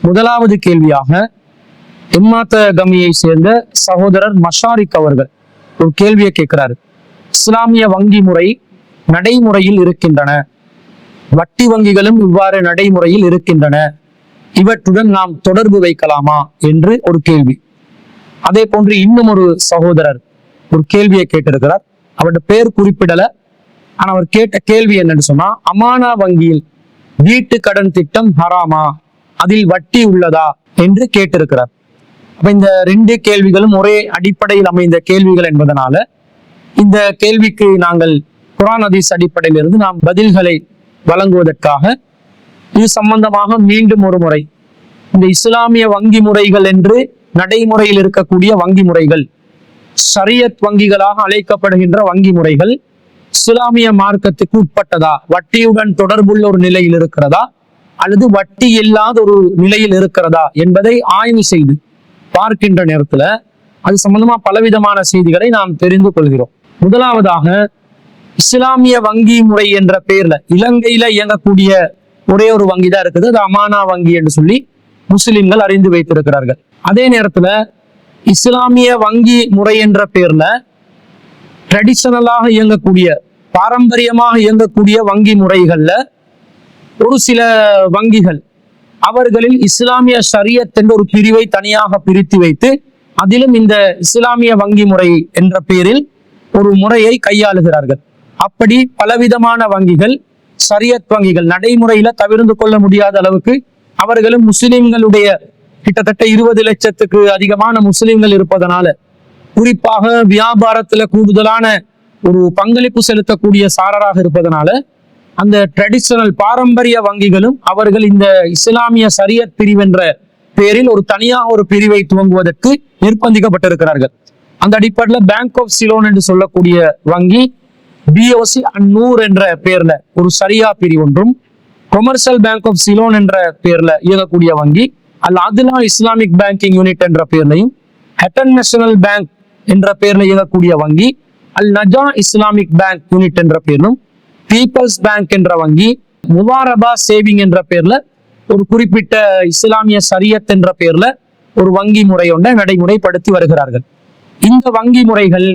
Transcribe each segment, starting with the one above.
முதலாவது கேள்வியாக எம்மாத்த கமியை சேர்ந்த சகோதரர் மஷாரிக் அவர்கள் ஒரு கேள்வியை கேட்கிறாரு. இஸ்லாமிய வங்கி முறை நடைமுறையில் இருக்கின்றன, வட்டி வங்கிகளும் இவ்வாறு நடைமுறையில் இருக்கின்றன, இவற்றுடன் நாம் தொடர்பு வைக்கலாமா என்று ஒரு கேள்வி. அதே போன்று இன்னும் ஒரு சகோதரர் ஒரு கேள்வியை கேட்டிருக்கிறார். அவருடைய பேர் குறிப்பிடல, ஆனா அவர் கேட்ட கேள்வி என்னன்னு சொன்னா, அமானா வங்கியில் வீட்டு கடன் திட்டம் ஹராமா, அதில் வட்டி உள்ளதா என்று கேட்டிருக்கிறார். அப்ப இந்த ரெண்டு கேள்விகளும் ஒரே அடிப்படையில் அமைந்த கேள்விகள் என்பதனால இந்த கேள்விக்கு நாங்கள் குர்ஆன் ஹதீஸ் அடிப்படையிலிருந்து நாம் பதில்களை வழங்குவதற்காக இது சம்பந்தமாக மீண்டும் ஒரு முறை இந்த இஸ்லாமிய வங்கி முறைகள் என்று நடைமுறையில் இருக்கக்கூடிய வங்கி முறைகள், ஷரியத் வங்கிகளாக அழைக்கப்படுகின்ற வங்கி முறைகள் இஸ்லாமிய மார்க்கத்துக்கு உட்பட்டதா, வட்டியுடன் தொடர்புள்ள ஒரு நிலையில் இருக்கிறதா அல்லது வட்டி இல்லாத ஒரு நிலையில் இருக்கிறதா என்பதை ஆய்வு செய்து பார்க்கின்ற நேரத்துல அது சம்பந்தமா பலவிதமான செய்திகளை நாம் தெரிந்து கொள்கிறோம். முதலாவதாக இஸ்லாமிய வங்கி முறை என்ற பெயர்ல இலங்கையில இயங்கக்கூடிய ஒரே ஒரு வங்கி தான் இருக்குது, அது அமானா வங்கி என்று சொல்லி முஸ்லிம்கள் அறிந்து வைத்திருக்கிறார்கள். அதே நேரத்துல இஸ்லாமிய வங்கி முறை என்ற பெயர்ல ட்ரெடிஷனலாக இயங்கக்கூடிய பாரம்பரியமாக இயங்கக்கூடிய வங்கி முறைகள்ல ஒரு சில வங்கிகள் அவர்களில் இஸ்லாமிய ஷரியத் என்ற ஒரு பிரிவை தனியாக பிரித்து வைத்து அதிலும் இந்த இஸ்லாமிய வங்கி முறை என்ற பெயரில் ஒரு முறையை கையாளுகிறார்கள். அப்படி பலவிதமான வங்கிகள், ஷரியத் வங்கிகள் நடைமுறையில தவிர்த்து கொள்ள முடியாத அளவுக்கு அவர்களும் முஸ்லிம்களுடைய கிட்டத்தட்ட 20 லட்சத்துக்கு அதிகமான முஸ்லிம்கள் இருப்பதனால, குறிப்பாக வியாபாரத்துல கூடுதலான ஒரு பங்களிப்பு செலுத்தக்கூடிய சாரராக இருப்பதனால அந்த ட்ரெடிஷனல் பாரம்பரிய வங்கிகளும் அவர்கள் இந்த இஸ்லாமிய ஷரியத் பிரிவு என்ற பெயரில் ஒரு தனியாக ஒரு பிரிவை துவங்குவதற்கு நிர்பந்திக்கப்பட்டிருக்கிறார்கள். அந்த அடிப்படையில் பேங்க் ஆஃப் சிலோன் என்று சொல்லக்கூடிய வங்கி பிஓசி அந்நூர் என்ற பெயர்ல ஒரு ஷரியா பிரிவு ஒன்றும், கொமர்ஷியல் பேங்க் ஆஃப் சிலோன் என்ற பெயர்ல இயங்கக்கூடிய வங்கி அல் அத்லா இஸ்லாமிக் பேங்கிங் யூனிட் என்ற பெயர்லையும், ஹட்டன் நேஷனல் பேங்க் என்ற பெயர்ல இயங்கக்கூடிய வங்கி அல் நஜா இஸ்லாமிக் பேங்க் யூனிட் என்ற பெயரிலும், பீப்பிள்ஸ் பேங்க் என்ற வங்கி முபாரபா சேவிங் என்ற பெயர்ல ஒரு குறிப்பிட்ட இஸ்லாமிய ஷரியத் என்ற பெயர்ல ஒரு வங்கி முறை ஒன்றை நடைமுறைப்படுத்தி வருகிறார்கள். இந்த வங்கி முறைகள்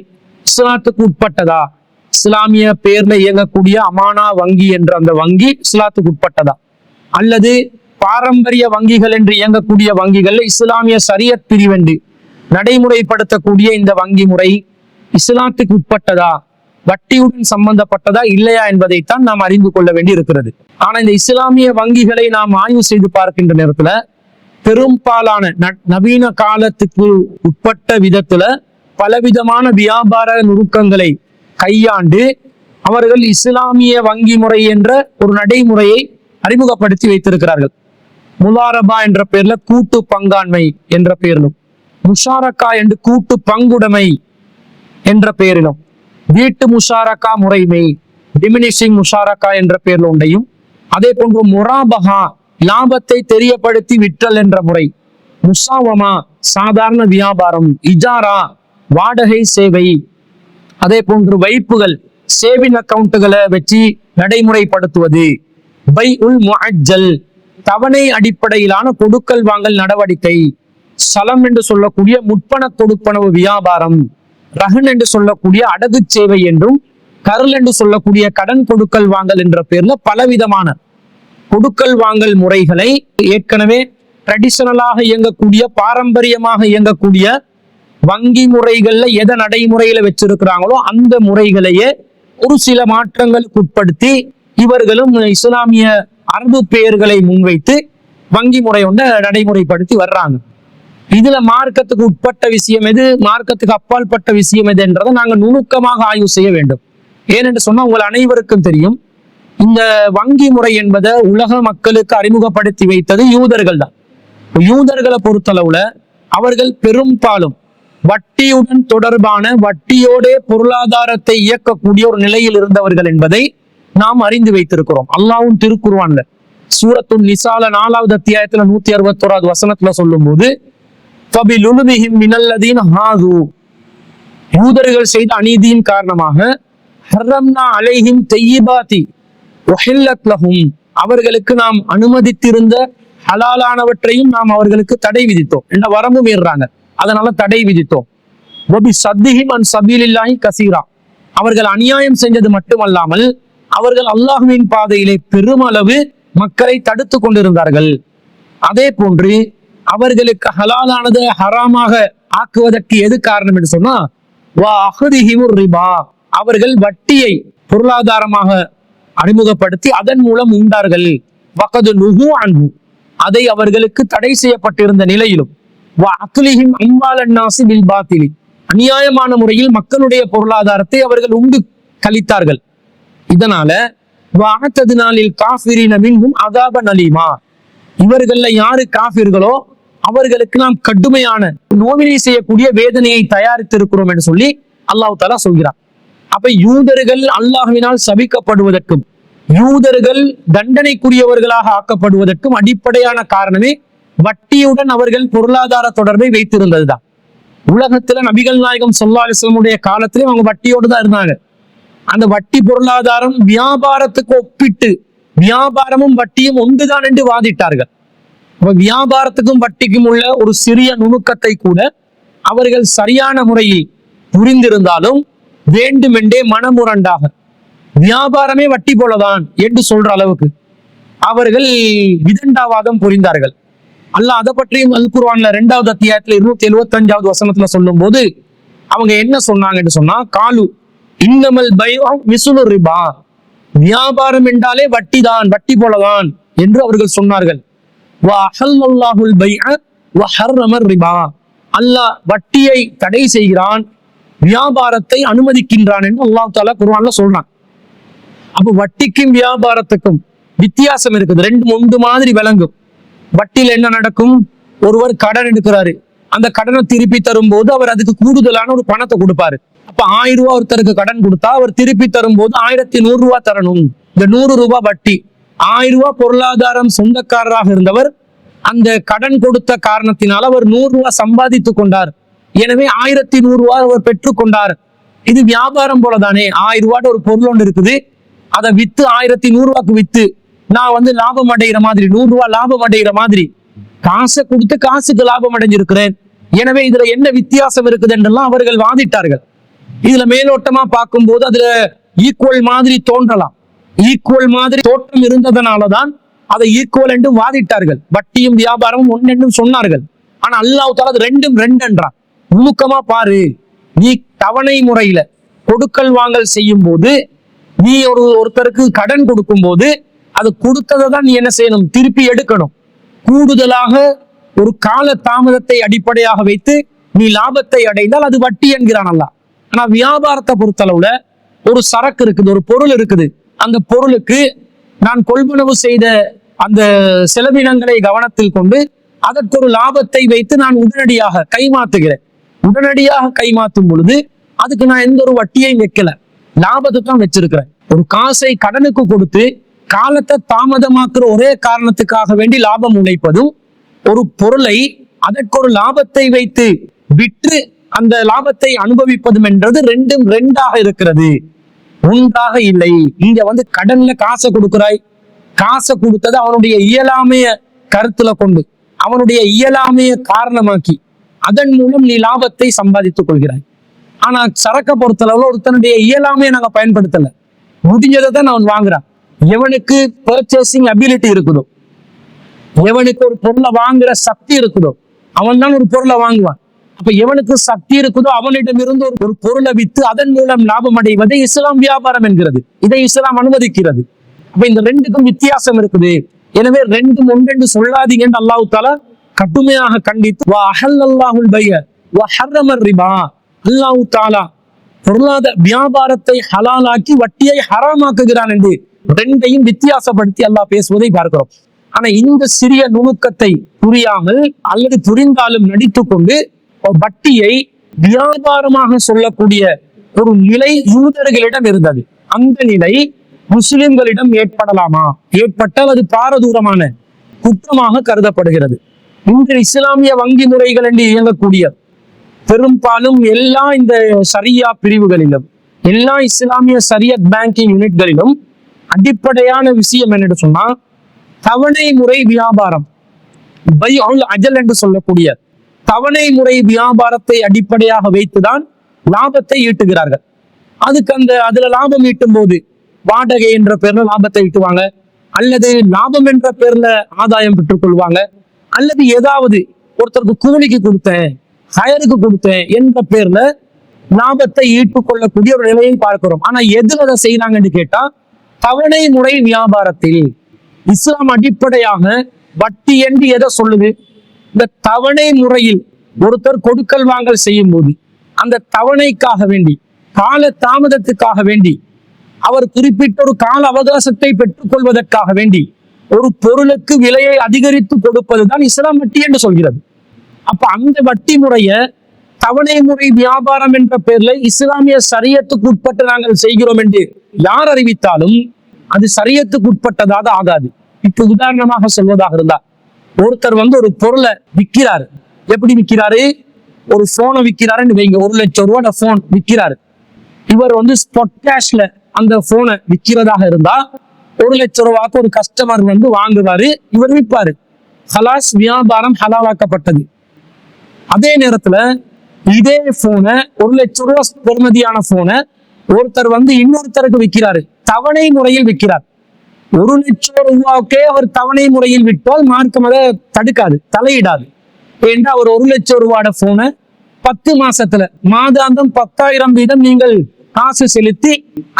இஸ்லாத்துக்கு உட்பட்டதா, இஸ்லாமிய பெயர்ல இயங்கக்கூடிய அமானா வங்கி என்ற அந்த வங்கி இஸ்லாத்துக்கு உட்பட்டதா, அல்லது பாரம்பரிய வங்கிகள் என்று இயங்கக்கூடிய வங்கிகள் இஸ்லாமிய ஷரியத் பிரிவென்று நடைமுறைப்படுத்தக்கூடிய இந்த வங்கி முறை இஸ்லாத்துக்கு உட்பட்டதா, வட்டியுடன் சம்பந்தப்பட்டதா இல்லையா என்பதைத்தான் நாம் அறிந்து கொள்ள வேண்டி இருக்கிறது. ஆனா இந்த இஸ்லாமிய வங்கிகளை நாம் ஆய்வு செய்து பார்க்கின்ற நேரத்துல பெரும்பாலான நவீன காலத்துக்கு உட்பட்ட விதத்துல பலவிதமான வியாபார நுணுக்கங்களை கையாண்டு அவர்கள் இஸ்லாமிய வங்கி முறை என்ற ஒரு நடைமுறையை அறிமுகப்படுத்தி வைத்திருக்கிறார்கள். முலாரபா என்ற பெயர்ல கூட்டு பங்காண்மை என்ற பெயரிலும், முஷாரக்கா என்று கூட்டு பங்குடைமை என்ற பெயரிலும், வீட்டு முஷாரக்கா முறைமை டிமினிஷிங் முஷாரக்கா என்ற பெயரில் ஒன்றையும், அதே போன்று முராபகா லாபத்தை தெரியப்படுத்தி விற்றல் என்ற முறை, முசாவமா சாதாரண வியாபாரம், இஜாரா வாடகை சேவை, அதே போன்று வைப்புகள் சேவிங் அக்கவுண்ட்டுகளை வச்சு நடைமுறைப்படுத்துவது, பை உல் முஅஜ்ஜல் தவணை அடிப்படையிலான கொடுக்கல் வாங்கல் நடவடிக்கை, சலம் என்று சொல்லக்கூடிய முற்பண கொடுப்பனவு வியாபாரம், ரஹன் என்று சொல்லக்கூடிய அடகு சேவை என்றும், கருள் என்று சொல்லக்கூடிய கடன் கொடுக்கல் வாங்கல் என்ற பெயர்ல பலவிதமான கொடுக்கல் வாங்கல் முறைகளை ஏற்கனவே ட்ரெடிஷனலாக இயங்கக்கூடிய பாரம்பரியமாக இயங்கக்கூடிய வங்கி முறைகள்ல எதை நடைமுறையில வச்சிருக்கிறாங்களோ அந்த முறைகளையே ஒரு சில மாற்றங்களுக்கு உட்படுத்தி இவர்களும் இஸ்லாமிய அரபு பெயர்களை முன்வைத்து வங்கி முறை ஒன்றை நடைமுறைப்படுத்தி வர்றாங்க. இதுல மார்க்கத்துக்கு உட்பட்ட விஷயம் எது, மார்க்கத்துக்கு அப்பாற்பட்ட விஷயம் எது என்றதை நாங்கள் நுணுக்கமாக ஆய்வு செய்ய வேண்டும். ஏனென்று சொன்னா உங்கள் அனைவருக்கும் தெரியும், இந்த வங்கி முறை என்பதை உலக மக்களுக்கு அறிமுகப்படுத்தி வைத்தது யூதர்கள் தான். யூதர்களை பொறுத்தளவுல அவர்கள் பெரும்பாலும் வட்டியுடன் தொடர்பான வட்டியோட பொருளாதாரத்தை இயக்கக்கூடிய ஒரு நிலையில் இருந்தவர்கள் என்பதை நாம் அறிந்து வைத்திருக்கிறோம். அல்லாஹ்வும் திருக்குர்ஆன்ல சூரத்துன் நிசால 4வது அத்தியாயத்துல 161வது வசனத்துல சொல்லும் போது, யூதர்கள் செய்த அநீதியின் காரணமாக அவர்களுக்கு நாம் அனுமதித்திருந்த ஹலாலானவற்றையும் நாம் அவர்களுக்கு தடை விதித்தோம். என்ன வரம்பு மீறுறாங்க, அதனால தடை விதித்தோம். கசீரா, அவர்கள் அநியாயம் செஞ்சது மட்டுமல்லாமல் அவர்கள் அல்லாஹ்வின் பாதையிலே பெருமளவு மக்களை தடுத்து கொண்டிருந்தார்கள். அதே போன்று அவர்களுக்கு ஹலாலானது ஹராமாக ஆக்குவதற்கு எது காரணம் என்று சொன்னா ரிபா, அவர்கள் வட்டியை பொருளாதாரமாக அறிமுகப்படுத்தி அதன் மூலம் உண்டார்கள். வகது நுஹு அன்ஹு, அதை அவர்களுக்கு தடை செய்யப்பட்டிருந்த நிலையிலும் அநியாயமான முறையில் மக்களுடைய பொருளாதாரத்தை அவர்கள் உண்டு கழித்தார்கள். இதனால அதாபன் அலீமா, இவர்கள்ல யாரு காஃபிர்களோ அவர்களுக்கு நாம் கடுமையான நோவினை செய்யக்கூடிய வேதனையை தயாரித்திருக்கிறோம் என்று சொல்லி அல்லாஹ் தஆலா சொல்கிறார். அப்ப யூதர்கள் அல்லாஹ்வினால் சபிக்கப்படுவதற்கும் யூதர்கள் தண்டனைக்குரியவர்களாக ஆக்கப்படுவதற்கும் அடிப்படையான காரணமே வட்டியுடன் அவர்கள் பொருளாதார தொடர்பை வைத்திருந்ததுதான். உலகத்துல நபிகள் நாயகம் ஸல்லல்லாஹு அலைஹி வஸல்லம் காலத்திலே அவங்க வட்டியோடு தான் இருந்தாங்க. அந்த வட்டி பொருளாதாரம் வியாபாரத்துக்கு ஒப்பிட்டு வியாபாரமும் வட்டியும் ஒன்றுதான் என்று வாதிட்டார்கள். வியாபாரத்துக்கும் வட்டிக்கும் உள்ள ஒரு சிறிய நுணுக்கத்தை கூட அவர்கள் சரியான முறையில் புரிந்திருந்தாலும் வேண்டுமென்றே மனமுரண்டாக வியாபாரமே வட்டி போலதான் என்று சொல்ற அளவுக்கு அவர்கள் விதண்டாவாதம் புரிந்தார்கள். அல்லாஹ் அதை பற்றியும் அல் குர்ஆன்ல 2வது அத்தியாயத்துல 275வது வசனத்துல சொல்லும் போது அவங்க என்ன சொன்னாங்கன்னு சொன்னா, காலு இன்னமல் பைஅ மிஸ்லு ரிபா, வியாபாரம் என்றாலே வட்டிதான், வட்டி போலதான் என்று அவர்கள் சொன்னார்கள். வஅஹல்லல்லாஹுல் பைஅ வஹர்ரம ரிபா, அல்லாஹ் வட்டியை தடை செய்கிறான், வியாபாரத்தை அனுமதிக்கின்றான் என்று அல்லாஹ் தஆலா குர்ஆன்ல சொல்றான். அப்ப வட்டிக்கும் வியாபாரத்துக்கும் வித்தியாசம் இருக்குது. ரெண்டு ஒன்று மாதிரி விளங்கும். வட்டியில என்ன நடக்கும், ஒருவர் கடன் எடுக்கிறாரு, அந்த கடனை திருப்பி தரும் போது அவர் அதுக்கு கூடுதலான ஒரு பணத்தை கொடுப்பாரு. அப்ப 1000 ரூபாய் ஒருத்தருக்கு கடன் கொடுத்தா அவர் திருப்பி தரும் போது 1100 ரூபாய் தரணும். இந்த 100 ரூபாய் வட்டி. 1000 ரூபாய் பொருளாதாரம் சொந்தக்காரராக இருந்தவர் அந்த கடன் கொடுத்த காரணத்தினால் அவர் 100 ரூபாய் சம்பாதித்து கொண்டார். எனவே 1100 ரூபாய் அவர் பெற்றுக்கொண்டார். இது வியாபாரம் போலதானே. 1000 ரூபாய் ஒரு பொருள் ஒன்று இருக்குது, அதை வித்து 1100 ரூபாய்க்கு வித்து நான் லாபம் அடைகிற மாதிரி, 100 ரூபாய் லாபம் அடைகிற மாதிரி காசை கொடுத்து காசுக்கு லாபம் அடைஞ்சிருக்கிறேன். எனவே இதுல என்ன வித்தியாசம் இருக்குது என்றெல்லாம் அவர்கள் வாதிட்டார்கள். இதுல மேலோட்டமா பார்க்கும் போது அதுல ஈக்குவல் மாதிரி தோன்றலாம். ஈக்குவல் மாதிரி தோற்றம் இருந்ததனாலதான் அதை ஈக்குவல் என்று வாதிட்டார்கள். வட்டியும் வியாபாரமும் ஒன்று என்றும் சொன்னார்கள். ஆனா அல்லாஹ் தஆலா அது ரெண்டும் ரெண்டுன்றான். நுணுக்கமா பாரு, நீ தவணை முறையில கொடுக்கல் வாங்கல் செய்யும் போது, நீ ஒருத்தருக்கு கடன் கொடுக்கும் போது அது கொடுத்ததை தான் நீ என்ன செய்யணும், திருப்பி எடுக்கணும். கூடுதலாக ஒரு கால தாமதத்தை அடிப்படையாக வைத்து நீ லாபத்தை அடைந்தால் அது வட்டி என்கிறான் அல்லாஹ். ஆனா வியாபாரத்தை பொறுத்தளவுல ஒரு சரக்கு இருக்குது, ஒரு பொருள் இருக்குது, அந்த பொருளுக்கு நான் கொள்வனவு செய்த அந்த செலவினங்களை கவனத்தில் கொண்டு அதற்கு ஒரு லாபத்தை வைத்து நான் உடனடியாக கைமாத்துகிறேன். உடனடியாக கைமாற்றும் பொழுது அதுக்கு நான் எந்த ஒரு வட்டியையும் வைக்கல, லாபத்தை தான் வச்சிருக்கிறேன். ஒரு காசை கடனுக்கு கொடுத்து காலத்தை தாமதமாக்குற ஒரே காரணத்துக்காக வேண்டி லாபம் உழைப்பதும், ஒரு பொருளை அதற்கு ஒரு லாபத்தை வைத்து விற்று அந்த லாபத்தை அனுபவிப்பதும் என்றது ரெண்டும் ரெண்டாக இருக்கிறது, ஒன்றாக இல்லை. இங்க கடன்ல காசை கொடுக்கிறாய், காசை கொடுத்தது அவனுடைய இயலாமைய கருத்துல கொண்டு அவனுடைய இயலாமைய காரணமாக்கி அதன் மூலம் நீ லாபத்தை சம்பாதித்துக் கொள்கிறாய். ஆனா சரக்க பொறுத்தளவுல ஒருத்தனுடைய இயலாமையை நாங்க பயன்படுத்தல, முடிஞ்சதை தான் அவன் வாங்குறான். எவனுக்கு பர்ச்சேசிங் அபிலிட்டி இருக்குதோ, எவனுக்கு ஒரு பொருளை வாங்குற சக்தி இருக்குதோ அவன் தான் ஒரு பொருளை வாங்குவான். அப்ப எவனுக்கு சக்தி இருக்குதோ அவனிடம் இருந்து ஒரு பொருளை வித்து அதன் மூலம் லாபம் அடைவதை இஸ்லாம் வியாபாரம் என்கிறது. இதை இஸ்லாம் அனுமதிக்கிறது. அப்ப இந்த ரெண்டுக்கும் வித்தியாசம் இருக்குது. எனவே ரெண்டும் ஒன்றென்று சொல்லாதீங்க என்று அல்லாஹ் தஆலா கடுமையாக கண்டித்து வஅஹல்லல்லாஹுல் பைஅ வஹர்ரம ரிபா, அல்லாஹ் தஆலா பொருளாதார வியாபாரத்தை ஹலாலாக்கி வட்டியை ஹராமாக்குகிறான் என்று ரெண்டையும் வித்தியாசப்படுத்தி அல்லாஹ் பேசுவதை பார்க்கிறோம். ஆனா இந்த சிறிய நுணுக்கத்தை புரியாமல் அல்லது புரிந்தாலும் நடித்துக் கொண்டு வட்டியை வியாபாரமாக சொல்லக்கூடிய ஒரு நிலை யூதர்களிடம் இருந்தது. அந்த நிலை முஸ்லிம்களிடம் ஏற்படலாமா? ஏற்பட்டால் அது பாரதூரமான குற்றமாக கருதப்படுகிறது. இன்று இஸ்லாமிய வங்கி முறைகள் என்று இயங்கக்கூடிய பெரும்பாலும் எல்லா இந்த ஷரியா பிரிவுகளிலும், எல்லா இஸ்லாமிய ஷரியத் பேங்கிங் யூனிட்களிலும் அடிப்படையான விஷயம் என்னன்னு சொன்னா, தவணை முறை வியாபாரம், பைஉல் அஜல் என்று சொல்லக்கூடிய தவணை முறை வியாபாரத்தை அடிப்படையாக வைத்துதான் லாபத்தை ஈட்டுகிறார்கள். அதுல லாபம் ஈட்டும் போது வாடகை என்ற பேர்ல லாபத்தை ஈட்டுவாங்க, அல்லது லாபம் என்ற பேர்ல ஆதாயம் பெற்றுக் கொள்வாங்க, அல்லது ஏதாவது ஒருத்தருக்கு கூலிக்கு கொடுத்தேன், ஹயருக்கு கொடுத்தேன் என்ற பேர்ல லாபத்தை ஈட்டுக் கொள்ளக்கூடிய ஒரு நிலையை பார்க்கிறோம். ஆனா எதுல அதை செய்யறாங்கன்னு கேட்டா தவணை முறை வியாபாரத்தில். இஸ்லாம் அடிப்படையாக வட்டி என்று எதை சொல்லுது? இந்த தவணை முறையில் ஒருத்தர் கொடுக்கல் வாங்கல் செய்யும் போது அந்த தவணைக்காக வேண்டி, கால தாமதத்துக்காக வேண்டி, அவர் குறிப்பிட்ட ஒரு கால அவகாசத்தை பெற்றுக் கொள்வதற்காக வேண்டி ஒரு பொருளுக்கு விலையை அதிகரித்து கொடுப்பதுதான் இஸ்லாம் வட்டி என்று சொல்கிறது. அப்ப அந்த வட்டி முறைய தவணை முறை வியாபாரம் என்ற பெயர்ல இஸ்லாமிய சரியத்துக்கு உட்பட்டு நாங்கள் செய்கிறோம் என்று யார் அறிவித்தாலும் அது சரியத்துக்கு உட்பட்டதாக ஆகாது. இப்ப உதாரணமாக சொல்வதாக இருந்தா, ஒருத்தர் ஒரு பொருளை விற்கிறாரு. எப்படி விற்கிறாரு? ஒரு போனை விற்கிறாருன்னு வைங்க, 1 லட்சம் ரூபாய் போன் விற்கிறாரு. இவர் ஸ்பாட் கேஷ்ல அந்த போனை விற்கிறதாக இருந்தா 1 லட்சம் ரூபாய்க்கு ஒரு கஸ்டமர் வாங்குவாரு, இவர் விற்பாரு. ஹலாஸ், வியாபாரம் ஹலாலாக்கப்பட்டது. அதே நேரத்துல இதே போனை 1 லட்சம் ரூபாய் பெறுமதியான போனை ஒருத்தர் இன்னொருத்தருக்கு விற்கிறாரு, தவணை முறையில் விற்கிறார். 1 லட்சம் ரூபாய்க்கே அவர் தவணை முறையில் விட்டால் மார்க்கம் அதை தடுக்காது, தலையிடாது. ஏன்னா அவர் 1 லட்சம் ரூபாயோட போனை 10 மாசத்துல மாதாந்தம் 10,000 வீதம் நீங்கள் காசு செலுத்தி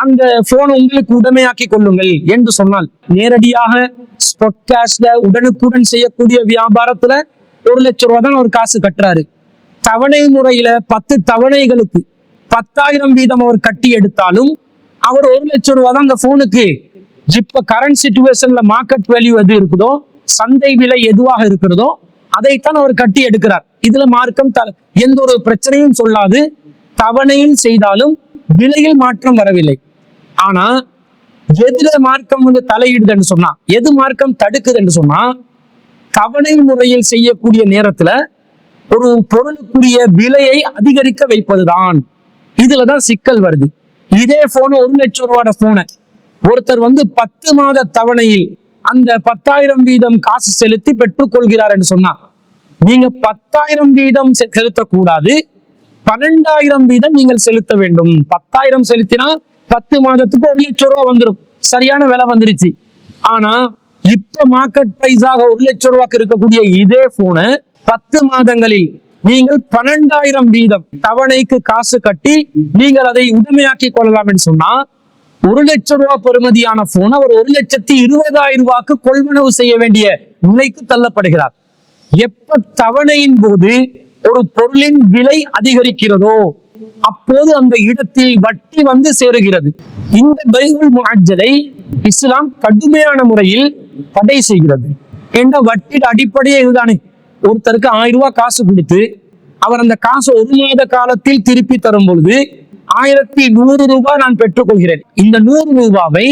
அந்த போனை உங்களுக்கு உடமையாக்கி கொள்ளுங்கள் என்று சொன்னால், நேரடியாக ஸ்பாட் கேஷ்ல உடனுக்குடன் செய்யக்கூடிய வியாபாரத்துல 1 லட்சம் ரூபாய் தான் அவர் காசு கட்டுறாரு. தவணை முறையில 10 தவணைகளுக்கு 10,000 வீதம் அவர் கட்டி எடுத்தாலும் அவர் 1 லட்சம் ரூபாய் தான் அந்த போனுக்கு. இப்ப கரண்ட் சிச்சுவேஷன்ல மார்க்கெட் வேல்யூ எது இருக்குதோ, சந்தை விலை எதுவாக இருக்கிறதோ அதைத்தான் அவர் கட்டி எடுக்கிறார். இதுல மார்க்கம் எந்த ஒரு பிரச்சனையும் சொல்லாது. தவணையில் செய்தாலும் விலையில் மாற்றம் வரவில்லை. ஆனா எதுல மார்க்கம் தலையிடுதுன்னு சொன்னா, எது மார்க்கம் தடுக்குதுன்னு சொன்னா, தவணை முறையில் செய்யக்கூடிய நேரத்துல ஒரு பொருளுக்குரிய விலையை அதிகரிக்க வைப்பதுதான். இதுலதான் சிக்கல் வருது. இதே போன 1 லட்சம் ரூபாயோட போனை ஒருத்தர் 10 மாத தவணையில் அந்த 10,000 வீதம் காசு செலுத்தி பெற்றுக் கொள்கிறார் என்று சொன்னா, நீங்க 10,000 வீதம் செலுத்தக்கூடாது, 12,000 வீதம் நீங்கள் செலுத்த வேண்டும். 10,000 செலுத்தினா 10 மாதத்துக்கு 1 லட்சம் ரூபாய் வந்துடும், சரியான விலை வந்துருச்சு. ஆனா இப்ப மார்க்கெட் பிரைஸாக 1 லட்சம் ரூபாய்க்கு இருக்கக்கூடிய இதே போனை 10 மாதங்களில் நீங்கள் 12,000 வீதம் தவணைக்கு காசு கட்டி நீங்கள் அதை உடமையாக்கி கொள்ளலாம் என்று சொன்னா, 1 லட்சம் ரூபாய் பெறுமதியான போனை அவர் 1,20,000 ரூபாய்க்கு கொள்வனவு செய்ய வேண்டிய நிலைக்கு தள்ளப்படுகிறார். எப்ப தவணையின் போது ஒரு பொருளின் விலை அதிகரிக்கிறதோ அப்போது அந்த இடத்தில் வட்டி சேருகிறது. இந்த பைஉல் முஅஜ்ஜலை இஸ்லாம் கடுமையான முறையில் தடை செய்கிறது. என்ற வட்டியின் அடிப்படையே இதுதானே. ஒருத்தருக்கு 1000 ரூபாய் காசு கொடுத்து அவர் அந்த காசு 1 மாத காலத்தில் திருப்பி தரும் பொழுது 1100 ரூபாய் நான் பெற்றுக்கொள்கிறேன். இந்த 100 ரூபாவை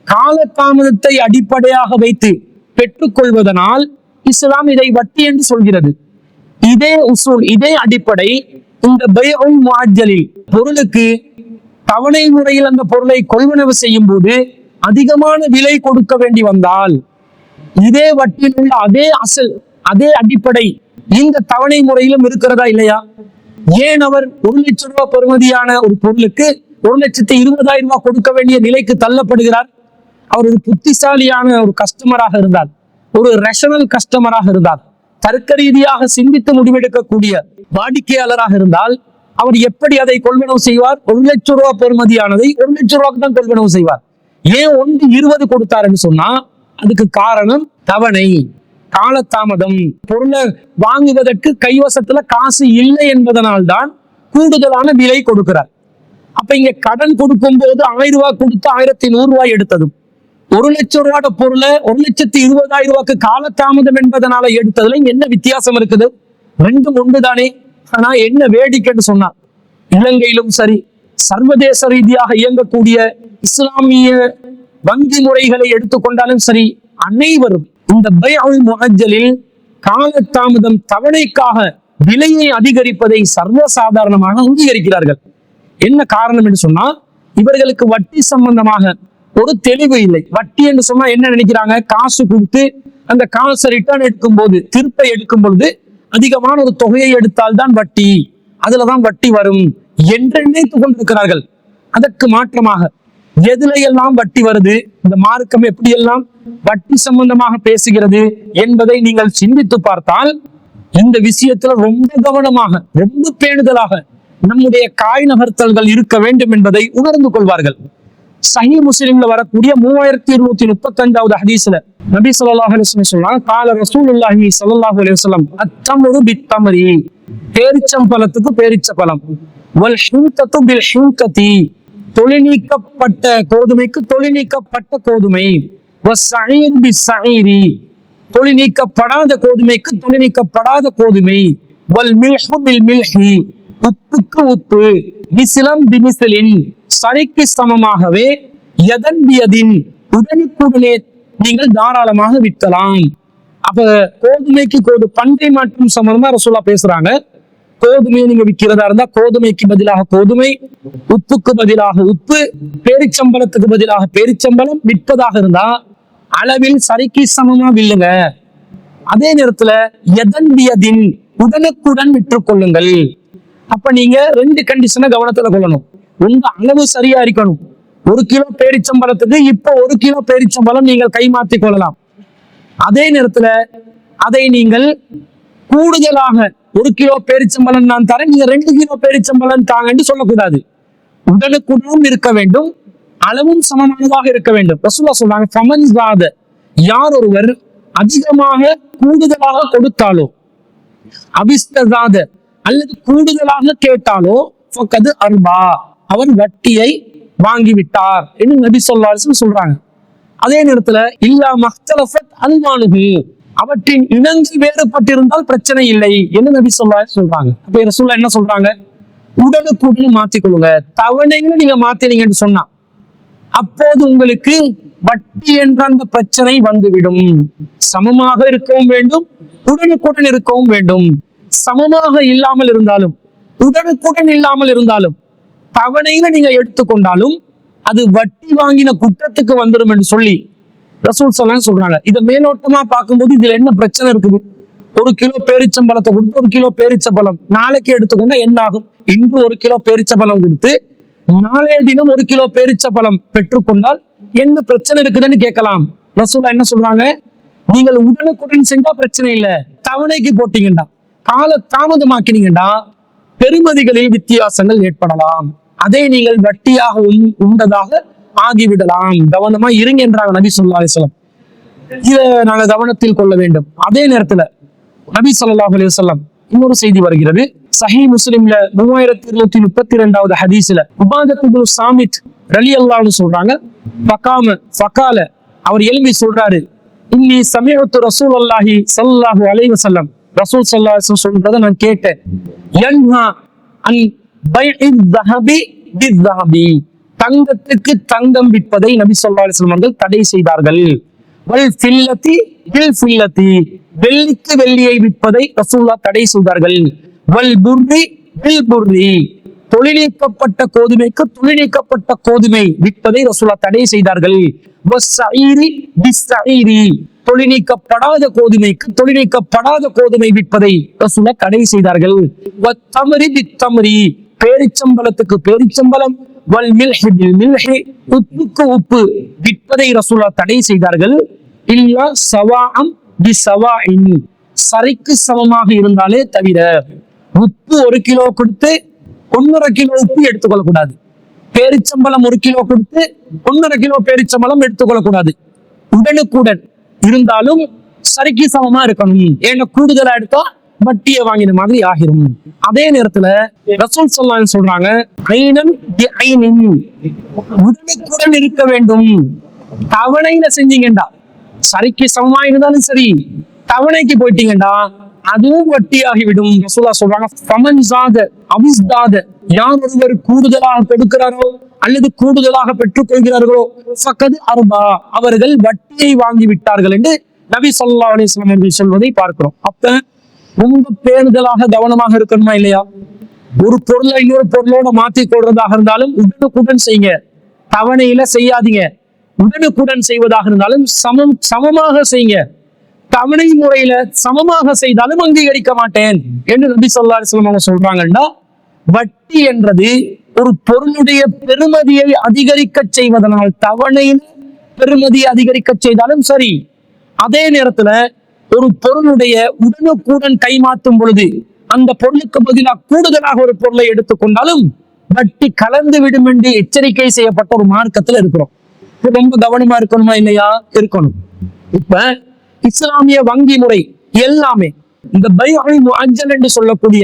காலதாமதத்தை அடிப்படையாக வைத்து பெற்றுக்கொள்வதனால் இஸ்லாம் இதை வட்டி என்று சொல்கிறது. இதே உசூல், இதே அடிப்படை இந்த பைஉல் முஅஜ்ஜலில் பொருளுக்கு தவணை முறையில் அந்த பொருளை கொள்வனவு செய்யும் போது அதிகமான விலை கொடுக்க வேண்டி வந்தால், இதே வட்டியில் உள்ள அதே அசல், அதே அடிப்படை இந்த தவணை முறையிலும் இருக்கிறதா இல்லையா? ஏன் அவர் 1 லட்சம் ரூபாய் பெறுமதியான ஒரு பொருளுக்கு 1,20,000 ரூபாய் கொடுக்க வேண்டிய நிலைக்கு தள்ளப்படுகிறார்? அவர் ஒரு புத்திசாலியான ஒரு கஸ்டமராக இருந்தார், ஒரு ரேஷனல் கஸ்டமராக இருந்தார், தர்க்க ரீதியாக சிந்தித்து முடிவெடுக்கக்கூடிய வாடிக்கையாளராக இருந்தால் அவர் எப்படி அதை கொள்வனவு செய்வார்? 1 லட்சம் ரூபாய் பெறுமதியானதை 1 லட்சம் ரூபாய்க்கு தான் கொள்வனவு செய்வார். ஏன் 1,20 கொடுத்தாருன்னு சொன்னா அதுக்கு காரணம் தவணை, காலதாமதம். பொருளை வாங்குவதற்கு கைவசத்துல காசு இல்லை என்பதனால்தான் கூடுதலான விலை கொடுக்கிறார். அப்ப இங்க கடன் கொடுக்கும் போது 1000 ரூபாய் கொடுத்து 1100 ரூபாய் எடுத்ததும், 1 லட்சம் ரூபாய் பொருளை 1,20,000 ரூபாய்க்கு காலதாமதம் என்பதனால எடுத்ததுல என்ன வித்தியாசம் இருக்குது? ரெண்டும் ஒன்றுதானே. ஆனா என்ன வேடிக்கைன்னு சொன்னா, இலங்கையிலும் சரி சர்வதேச ரீதியாக இயங்கக்கூடிய இஸ்லாமிய வங்கி முறைகளை எடுத்துக்கொண்டாலும் சரி, அனைவரும் இந்த பைஉல் முஅஜ்ஜலில் காலதாமதம், தவணைக்காக விலையை அதிகரிப்பதை சர்வசாதாரணமாக அங்கீகரிக்கிறார்கள். என்ன காரணம் என்று சொன்னா, இவர்களுக்கு வட்டி சம்பந்தமாக ஒரு தெளிவு இல்லை. வட்டி என்று சொன்னா என்ன நினைக்கிறாங்க? காசு கொடுத்து அந்த காசை ரிட்டர்ன் எடுக்கும் போது, திருப்பை எடுக்கும் பொழுது அதிகமான ஒரு தொகையை எடுத்தால்தான் வட்டி, அதுலதான் வட்டி வரும் என்று நினைத்துக் கொண்டிருக்கிறார்கள். அதற்கு மாற்றமாக எதுல எல்லாம் வட்டி வருது, இந்த மார்க்கம் எப்படியெல்லாம் வட்டி சம்பந்தமாக பேசுகிறது என்பதை நீங்கள் சிந்தித்து பார்த்தால் இந்த விஷயத்துல ரொம்ப கவனமாக, ரொம்ப பேணுதலாக நம்முடைய காய் நகர்த்தல்கள் இருக்க வேண்டும் என்பதை உணர்ந்து கொள்வார்கள். சஹீஹ் முஸ்லிம்ல வரக்கூடிய 3235வது ஹதீஸ்ல நபி ஸல்லல்லாஹு அலைஹி வஸல்லம் சொல்றாங்க, கால ரசூலுல்லாஹி ஸல்லல்லாஹு அலைஹி வஸல்லம் அத்தம்ரு பித்தம்ரி, பேரிச்சம்பழத்துக்கு பேரிச்சம்பழம், வல் ஹின்தத்து பில் ஹின்ததி, தொழிநீக்கப்பட்ட கோதுமைக்கு தொழிநீக்கப்பட்ட கோதுமை, வஸ்ஸஈர் பிஸ்ஸஈரி, தொழிநீக்கப்படாத கோதுமைக்கு தொழிநீக்கப்படாத கோதுமை, வல் மில்ஹு பில் மில்ஹி, உப்புக்கு உப்பு, மிஸ்லம் பிமிஸ்லின், சரிக்கு சமமாகவே, யதன் பியதின், உடனுக்குடனே நீங்கள் தாராளமாக விற்கலாம். அப்ப கோதுமைக்கு பண்டை மாற்றம் சம்பந்தமா ரசூலா பேசுறாங்க. கோதுமையை நீங்க விற்கிறதா இருந்தா கோதுமைக்கு பதிலாக கோதுமை, உப்புக்கு பதிலாக உப்பு, பேரிச்சம்பளத்துக்கு பதிலாக பேரிச்சம்பளம் விற்பதாக இருந்தா அளவில் சரிக்கு சமமா வில்லுங்க. அதே நேரத்துல யதன் பியதின், உடனுக்குடன் விற்றுக் கொள்ளுங்கள். அப்ப நீங்க ரெண்டு கண்டிஷனை கவனத்துல கொள்ளணும். உங்க அளவு சரியா இருக்கணும். 1 கிலோ பேரிச்சம்பழத்துக்கு இப்ப 1 கிலோ பேரிச்சம்பழம் நீங்கள் கைமாற்றி கொள்ளலாம். அதே நேரத்துல அதை நீங்கள் கூடுதலாக 1 கிலோ பேரிச்சம்பழம் நான் தரேன், நீங்க 2 கிலோ பேரிச்சம்பழம் தாங்கன்னு சொல்லக்கூடாது. உடனுக்குடனும் இருக்க வேண்டும், அளவும் சமமானதாக இருக்க வேண்டும். ரசூலுல்லாஹ் சொல்றாங்க, ஃபமன் ஜாத, யார் ஒருவர் அதிகமாக கூடுதலாக கொடுத்தாலோ, அபிஸ்தஜாத அல்லது கூடுதலாக கேட்டாலோ, ஃபக்கது அர்பா, அவன் வட்டியை வாங்கிவிட்டார் என்று நபி ஸல்லல்லாஹு அலைஹி வஸல்லம் சொல்றாங்க. அதே நேரத்துல இல்லா மக்தலஃபத் அல்வானுஹு, அவற்றின் இனங்கள் வேறுபட்டிருந்தால் பிரச்சனை இல்லை என்று நபி ஸல்லல்லாஹு அலைஹி வஸல்லம் சொல்றாங்க. அப்ப ரசூலுல்லாஹ் என்ன சொல்றாங்க? உடனுக்குடன் மாத்திக்கொள்ளுங்க. தவணைகளை நீங்க மாத்தினீங்கன்னு சொன்னா அப்போது உங்களுக்கு வட்டி என்ற அந்த பிரச்சனை வந்துவிடும். சமமாக இருக்கவும் வேண்டும், உடனுக்குடன் இருக்கவும் வேண்டும். சமமாக இல்லாமல் இருந்தாலும், உடனுக்குடன் இல்லாமல் இருந்தாலும், தவணையில நீங்க எடுத்துக்கொண்டாலும் அது வட்டி வாங்கின குற்றத்துக்கு வந்துடும் என்று சொல்லி ரசூல் ஸல்லல்லாஹு சொல்றாங்க. இதை மேலோட்டமா பார்க்கும்போது இதுல என்ன பிரச்சனை இருக்குது? 1 கிலோ பேரிச்சம்பழத்தை கொடுத்து 1 கிலோ பேரிச்சம்பழம் நாளைக்கு எடுத்துக்கொண்டா என்ன ஆகும்? இன்று 1 கிலோ பேரிச்சம்பழம் கொடுத்து நாளைய தினம் 1 கிலோ பேரிச்சம்பழம் பெற்றுக்கொண்டால் என்ன பிரச்சனை இருக்குதுன்னு கேட்கலாம். ரசூலுல்லாஹ் என்ன சொல்றாங்க? நீங்கள் உடனுக்குடன் செஞ்சா பிரச்சனை இல்லை, தவணைக்கு போட்டீங்கடா, கால தாமதமாக்கினீங்கடா, பெருமதிகளில் வித்தியாசங்கள் ஏற்படலாம். அதை நீங்கள் வட்டியாக உண்டதாக ஆகிவிடலாம். கவனமா இருங்க என்றாங்க நபி ஸல்லல்லாஹு அலைஹி வஸல்லம். இதை நாங்க கவனத்தில் கொள்ள வேண்டும். அதே நேரத்துல நபி ஸல்லல்லாஹு அலைஹி வஸல்லம் இன்னொரு செய்தி வருகிறது. சஹீஹ் முஸ்லிம்ல 3232வது ஹதீஸ்ல உபாதத் இப்னு சாமித் ரலியல்லாஹு அன்ஹு சொல்றாங்க, ஃபகால, அவர் எழும்பி சொல்றாரு, இன்னி சமிஅத்து ரசூலுல்லாஹி ஸல்லல்லாஹு அலைஹி வஸல்லம், ரசூல் ஸல்லல்லாஹு அலைஹி வஸல்லம் சொல்றதை நான் கேட்டேன். யன்ஹா அன் பைஇத் ذஹபி பிஸ்ஸஹபி, தங்கத்துக்கு தங்கம் விற்பதை நபி ஸல்லல்லாஹு அலைஹி வஸல்லம் அவர்கள் தடை செய்தார்கள். வல் ஃபில்லதி பில் ஃபில்லதி, வெள்ளிக்கு வெள்ளியை விற்பதை ரசூலுல்லாஹ் தடை செய்தார்கள். வல் புர்ரி பில் புர்ரி, தொழிலீக்கப்பட்ட கோதுமைக்கு தொழிலீக்கப்பட்ட கோதுமை விற்பதை ரசூலுல்லாஹ் தடை செய்தார்கள். வஸ்ஸஈரி பிஸ்ஸஈரி, தொழிலீக்கப்படாத கோதுமைக்கு தொழிலீக்கப்படாத கோதுமை விற்பதை ரசூலுல்லாஹ் தடை செய்தார்கள். வத்தம்ரி பித்தம்ரி, பேரிச்சம்பழத்துக்கு பேரிச்சம்பழம், வல் மில்ஹி பில் மில்ஹி, உப்புக்கு உப்பு விற்பதை ரசூலுல்லாஹ் தடை செய்தார்கள். இல்லா சவாஅம் பிஸவாஇன், சரிக்கு சமமாக இருந்தாலே தவிர. உப்பு 1 கிலோ கொடுத்து 1.5 கிலோ உப்பு எடுத்துக்கொள்ளக்கூடாது. பேரிச்சம்பழம் 1 கிலோ கொடுத்து 1.5 கிலோ பேரிச்சம்பழம் எடுத்துக்கொள்ளக்கூடாது. உடனுக்குடன் இருந்தாலும் சரிக்கு சமமா இருக்கணும். ஏன்னா கூடுதலா எடுத்தா வட்டியை வாங்கின மாதிரி ஆகிரும். அதே நேரத்துல ரசூல் ஸல்லல்லாஹு அலைஹி சொல்றாங்க, ஐனன் பி ஐனின், உடனுக்குடன் இருக்க வேண்டும். தவணையில செஞ்சீங்கடா, சரிக்கு சமமா இருந்தாலும் சரி, தவணைக்கு போயிட்டீங்கடா அதுவும் வட்டியாகிவிடும். ரசூலுல்லாஹ் சொல்றாங்க, ஃபமன் ஜாத அபிஸ்தாத, யார் ஒருவர் கூடுதலாக கொடுக்கிறாரோ அல்லது கூடுதலாக பெற்றுக் கொள்கிறார்களோ, ஃபக்கது அர்பா, அவர்கள் வட்டியை வாங்கி விட்டார்கள் என்று நபி ஸல்லல்லாஹு அலைஹி வஸல்லம் அவர்கள் சொல்வதை பார்க்கிறோம். அப்ப ரொம்ப பேணுதலாக கவனமாக இருக்கணுமா இல்லையா? ஒரு பொருளை இன்னொரு பொருளோட மாத்தி கொள்றதாக இருந்தாலும் உடனுக்குடன் செய்யுங்க, தவணையில செய்யாதீங்க. உடனுக்குடன் செய்வதாக இருந்தாலும் சமமாக செய்யுங்க. தவணை முறையில சமமாக செய்தாலும் அங்கீகரிக்க மாட்டேன் என்று நபி ஸல்லல்லாஹு அலைஹி வஸல்லம் சொல்றாங்கன்னா, வட்டி என்றது ஒரு பொருளுடைய பெறுமதியை அதிகரிக்க செய்வதனால் தவணையில் பெறுமதியை அதிகரிக்க செய்தாலும் சரி, அதே நேரத்துல ஒரு பொருளுடைய உடனுக்குடன் கைமாற்றும் பொழுது அந்த பொருளுக்கு பதிலாக கூடுதலாக ஒரு பொருளை எடுத்துக்கொண்டாலும் வட்டி கலந்து விடும் என்று எச்சரிக்கை செய்யப்பட்ட ஒரு மார்க்கத்துல இருக்கிறோம். ரொம்ப கவனமா இருக்கணுமா இல்லையா? இருக்கணும். இப்ப இஸ்லாமிய வங்கி முறை எல்லாமே இந்த பைஅல் முஅஜ்ஜல் என்று சொல்லக்கூடிய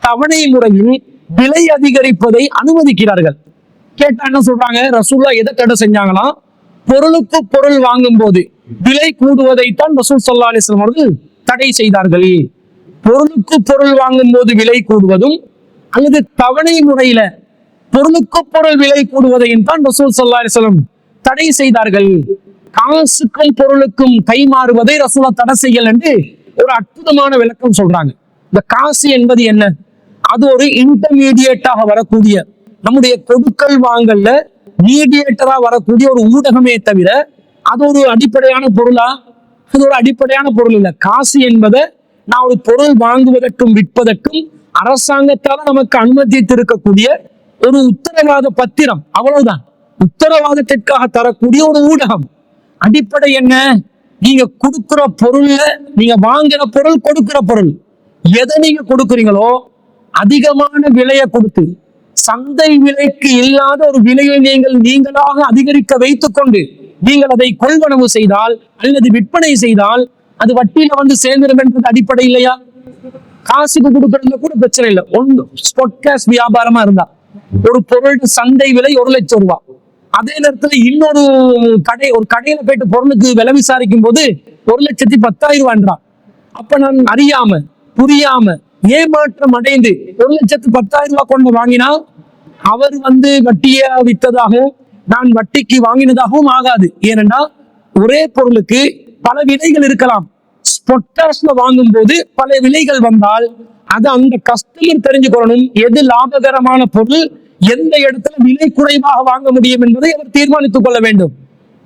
தவணை முறையில் விலை அதிகரிப்பதை அனுமதிக்கிறார்கள். கேட்டா என்ன சொல்றாங்க? ரசூலுல்லாஹ் எதை தடை செஞ்சாங்களாம்? பொருளுக்கு பொருள் வாங்கும் போது விலை கூடுவதைத்தான் ரசூல் ஸல்லல்லாஹு அலைஹி வஸல்லம் அவர்கள் தடை செய்தார்கள். பொருளுக்கு பொருள் வாங்கும் போது விலை கூடுவதும் அல்லது தவணை முறையில பொருளுக்கு பொருள் விலை கூடுவதையும் தான் ரசூல் ஸல்லல்லாஹு அலைஹி வஸல்லம் தடை செய்தார்கள். காசுக்கும் பொருளுக்கும் கை மாறுவதை ரசூலுல்லாஹ் தடை செய்யல் என்று ஒரு அற்புதமான விளக்கம் சொல்றாங்க. இந்த காசு என்பது என்ன? அது ஒரு இன்டர்மீடியேட்டாக வரக்கூடிய, நம்முடைய கொடுக்கல் வாங்கல்ல மீடியேட்டரா வரக்கூடிய ஒரு ஊடகமே தவிர அது ஒரு அடிப்படையான பொருளா? அது ஒரு அடிப்படையான பொருள் இல்லை. காசு என்பதை நான் ஒரு பொருள் வாங்குவதற்கும் விற்பதற்கும் அரசாங்கத்தால நமக்கு அனுமதித்திருக்கக்கூடிய ஒரு உத்தரவாத பத்திரம், அவ்வளவுதான். உத்தரவாதத்திற்காக தரக்கூடிய ஒரு ஊடகம். அடிப்படை என்ன? நீங்க கொடுக்கிற பொருள்ல, நீங்க வாங்குற பொருள், கொடுக்கிற பொருள் எதை நீங்க கொடுக்குறீங்களோ அதிகமான விலையை கொடுத்து சந்தை விலைக்கு இல்லாத ஒரு விலையை நீங்களாக அதிகரிக்க வைத்துக் கொண்டு நீங்கள் அதை கொள்வனவு செய்தால் அல்லது விற்பனை செய்தால் அது வட்டியில வந்து சேர்ந்துடும் என்றது அடிப்படை இல்லையா? காசுக்கு கொடுக்கறதுல கூட பிரச்சனை இல்லை. ஒன்று ஸ்பாட் கேஷ் வியாபாரமா இருந்தா ஒரு பொருள் சந்தை விலை 1,00,000 ரூபாய், அதே நேரத்துல இன்னொரு ஒரு கடையில போயிட்டு பொருளுக்கு விலை விசாரிக்கும் போது 1,10,000 ரூபாய்ன்றான். அப்ப நான் அறியாம புரியாம ஏமாற்றம் அடைந்து 1,10,000 ரூபாய் கொண்டு வாங்கினா அவர் வட்டியை வித்ததாகவும் நான் வட்டிக்கு வாங்கினதாகவும் ஆகாது. ஏனென்றா ஒரே பொருளுக்கு பல விலைகள் இருக்கலாம். ஸ்பாட்ல வாங்கும் போது பல விலைகள் வந்தால் அது அந்த கஸ்டமர் தெரிஞ்சுக்கொள்ளணும் எது லாபகரமான பொருள், எந்த இடத்துல விலை குறைவாக வாங்க முடியும் என்பதை அவர் தீர்மானித்துக் கொள்ள வேண்டும்.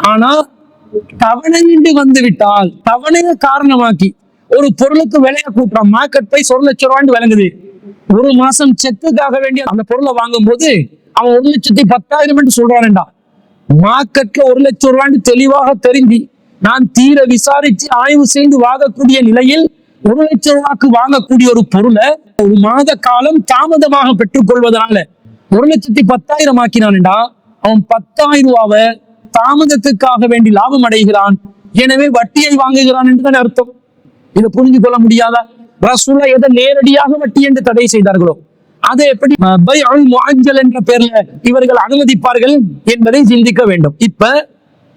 ஆனா தவணை வந்து விட்டால் தவணையை காரணமாக்கி ஒரு பொருளுக்கு விலையை கூட்டுறோம். மார்க்கெட் பிரைஸ் 1,00,000 ரூபாய் விளங்குது. ஒரு மாசம் செக்குக்காக வேண்டிய அந்த பொருளை வாங்கும் போது அவன் 1,10,000 என்று சொல்றான்டா. மார்க்கெட்ல 1,00,000 ரூபாய் தெளிவாக தெரிஞ்சு நான் தீர விசாரிச்சு ஆய்வு செய்து வாங்கக்கூடிய நிலையில் 1,00,000 ரூபாய்க்கு வாங்கக்கூடிய ஒரு பொருளை ஒரு மாத காலம் தாமதமாக பெற்றுக் கொள்வதனால 1,10,000 ஆக்கினான்டா. அவன் 10,000 ரூபாவை தாமதத்துக்காக வேண்டி லாபம் அடைகிறான். எனவே வட்டியை வாங்குகிறான் என்றுதான் அர்த்தம். இதை புரிஞ்சு கொள்ள முடியாதா? ரசூலுல்லாஹ் எதை நேரடியாக வட்டி என்று தடை செய்தார்களோ அதை எப்படி பைஅல் முஅஜ்ஜல் என்ற பெயர்ல இவர்கள் அனுமதிப்பார்கள் என்பதை சிந்திக்க வேண்டும். இப்ப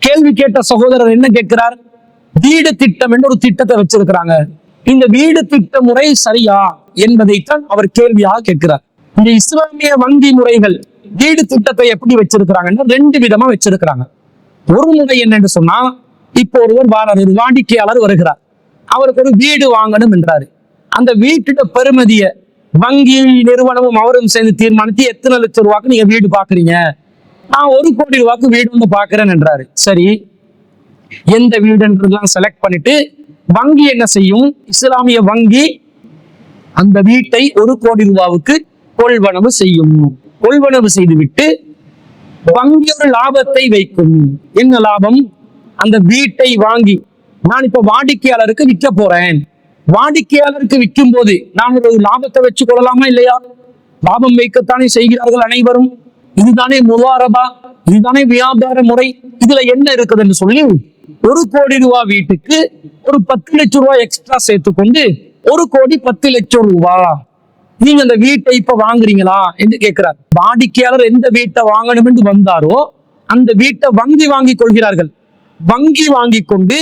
கேள்வி கேட்ட சகோதரர் என்ன கேட்கிறார்? வீடு திட்டம் என்று ஒரு திட்டத்தை வச்சிருக்கிறாங்க. இந்த வீடு திட்ட முறை சரியா என்பதைத்தான் அவர் கேள்வியாக கேட்கிறார். இந்த இஸ்லாமிய வங்கி முறைகள் வீடு திட்டத்தை எப்படி வச்சிருக்கிறாங்கன்னா 2 விதமா வச்சிருக்கிறாங்க. ஒரு முறை என்னன்னு சொன்னா, இப்போ ஒருவர் ஒரு வாடிக்கையாளர் வருகிறார். அவருக்கு ஒரு வீடு வாங்கணும் என்றாரு. அந்த வீட்டோட பெறுமதியை வங்கி நிறுவனமும் அவரும் சேர்ந்து தீர்மானித்து எத்தனை லட்சம் ரூபாய்க்கு நீங்க வீடு பாக்குறீங்க, நான் 1 கோடி ரூபாய்க்கு வீடு பாக்குறேன் என்றாரு. சரி, எந்த வீடுன்றதுலாம் செலக்ட் பண்ணிட்டு வங்கி என்ன செய்யும்? இஸ்லாமிய வங்கி அந்த வீட்டை 1 கோடி ரூபாவுக்கு கொள்வனவு செய்யும். கொள்வனவு செய்து விட்டு வங்கி ஒரு லாபத்தை வைக்கும். என்ன லாபம்? அந்த வீட்டை வாங்கி நான் இப்ப வாடிக்கையாளருக்கு விற்க போறேன். வாடிக்கையாளருக்கு விற்கும் போது நான் ஒரு லாபத்தை வச்சு கொள்ளலாமா இல்லையா? லாபம் வைக்கத்தானே செய்கிறார்கள் அனைவரும். இதுதானே முதாரபா, இதுதானே வியாபார முறை. இதுல என்ன இருக்குதுன்னு சொல்லி 1 கோடி ரூபாய் வீட்டுக்கு ஒரு 10 லட்சம் ரூபாய் எக்ஸ்ட்ரா சேர்த்துக்கொண்டு 1,10,00,000 ரூபாய் நீங்க அந்த வீட்டை இப்ப வாங்குறீங்களா என்று கேட்கிறார். வாடிக்கையாளர் எந்த வீட்டை வாங்கணும் என்று வந்தாரோ அந்த வீட்டை வங்கி வாங்கி கொள்கிறார்கள். வங்கி வாங்கி கொண்டு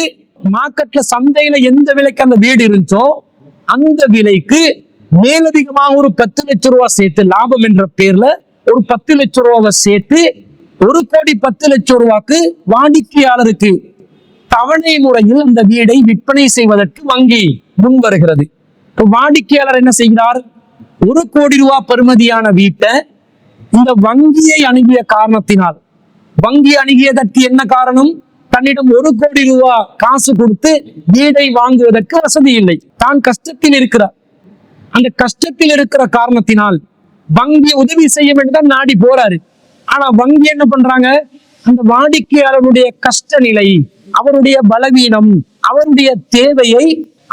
மார்க்கெட்ல சந்தையில எந்த விலைக்கு அந்த வீடு இருந்துச்சோ அந்த விலைக்கு மேலதிகமாக ஒரு 10 லட்சம் ரூபாய் சேர்த்து லாபம் என்ற பேர்ல ஒரு 10 லட்சம் ரூபாவை சேர்த்து 1,10,00,000 ரூபாய்க்கு வாடிக்கையாளருக்கு தவணை முறையில் அந்த வீடை விற்பனை செய்வதற்கு வங்கி முன் வருகிறது. வாடிக்கையாளர் என்ன செய்கிறார்? 1 கோடி ரூபாய் பெறுமதியான வீட்டை இந்த வங்கியை அணுகிய காரணத்தினால் வங்கி அணுகியதற்கு என்ன காரணம்? தன்னிடம் 1 கோடி ரூபாய் காசு கொடுத்து வீடை வாங்குவதற்கு வசதி இல்லை. தான் கஷ்டத்தில் இருக்கிறார். அந்த கஷ்டத்தில் இருக்கிற காரணத்தினால் வங்கி உதவி செய்ய வேண்டும் நாடி போறாரு. ஆனா வங்கி என்ன பண்றாங்க? அந்த வாடிக்கையாளருடைய கஷ்ட நிலை, அவருடைய பலவீனம், அவருடைய தேவையை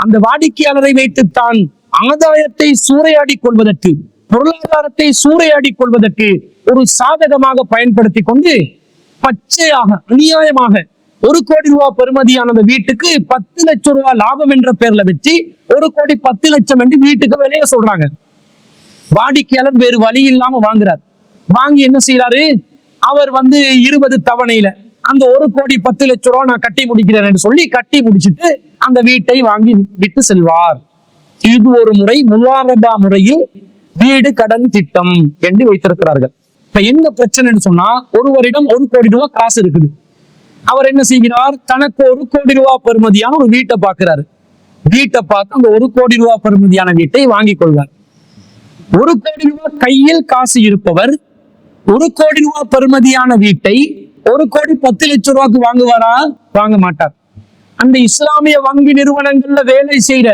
அந்த வாடிக்கையாளரை வைத்துத்தான் ஆதாயத்தை சூறையாடி கொள்வதற்கு, பொருளாதாரத்தை சூறையாடி கொள்வதற்கு ஒரு சாதகமாக பயன்படுத்தி கொண்டு பச்சையாக அநியாயமாக 1 கோடி ரூபாய் பெறுமதியான அந்த வீட்டுக்கு 10 லட்சம் ரூபாய் லாபம் என்ற பேர்ல வச்சு 1,10,00,000 என்று வீட்டுக்கு விலைய சொல்றாங்க. வாடிக்கையாளர் வேறு வழி இல்லாம வாங்குறார். வாங்கி என்ன செய்யறாரு? அவர் 20 தவணையில அந்த 1,10,00,000 ரூபாய் நான் கட்டி முடிக்கிறேன் என்று சொல்லி கட்டி முடிச்சுட்டு அந்த வீட்டை வாங்கி விட்டு செல்வார். இது ஒரு முறை. முலாரபா முறையில் வீடு கடன் திட்டம் என்று வைத்திருக்கிறார்கள். இப்ப என்ன பிரச்சனைன்னு சொன்னா, ஒருவரிடம் 1 கோடி ரூபாய் காசு இருக்குது. அவர் என்ன செய்கிறார்? தனக்கு 1 கோடி ரூபாய் பெறுமதியான ஒரு வீட்டை பார்க்கிறாரு. வீட்டை பார்த்து அந்த 1 கோடி ரூபாய் பெறுமதியான வீட்டை வாங்கிக் கொள்வார். 1 கோடி ரூபாய் கையில் காசு இருப்பவர் 1 கோடி ரூபாய் பெறுமதியான வீட்டை 1,10,00,000 ரூபாய்க்கு வாங்குவாரா? வாங்க மாட்டார். அந்த இஸ்லாமிய வங்கி நிறுவனங்கள்ல வேலை செய்யற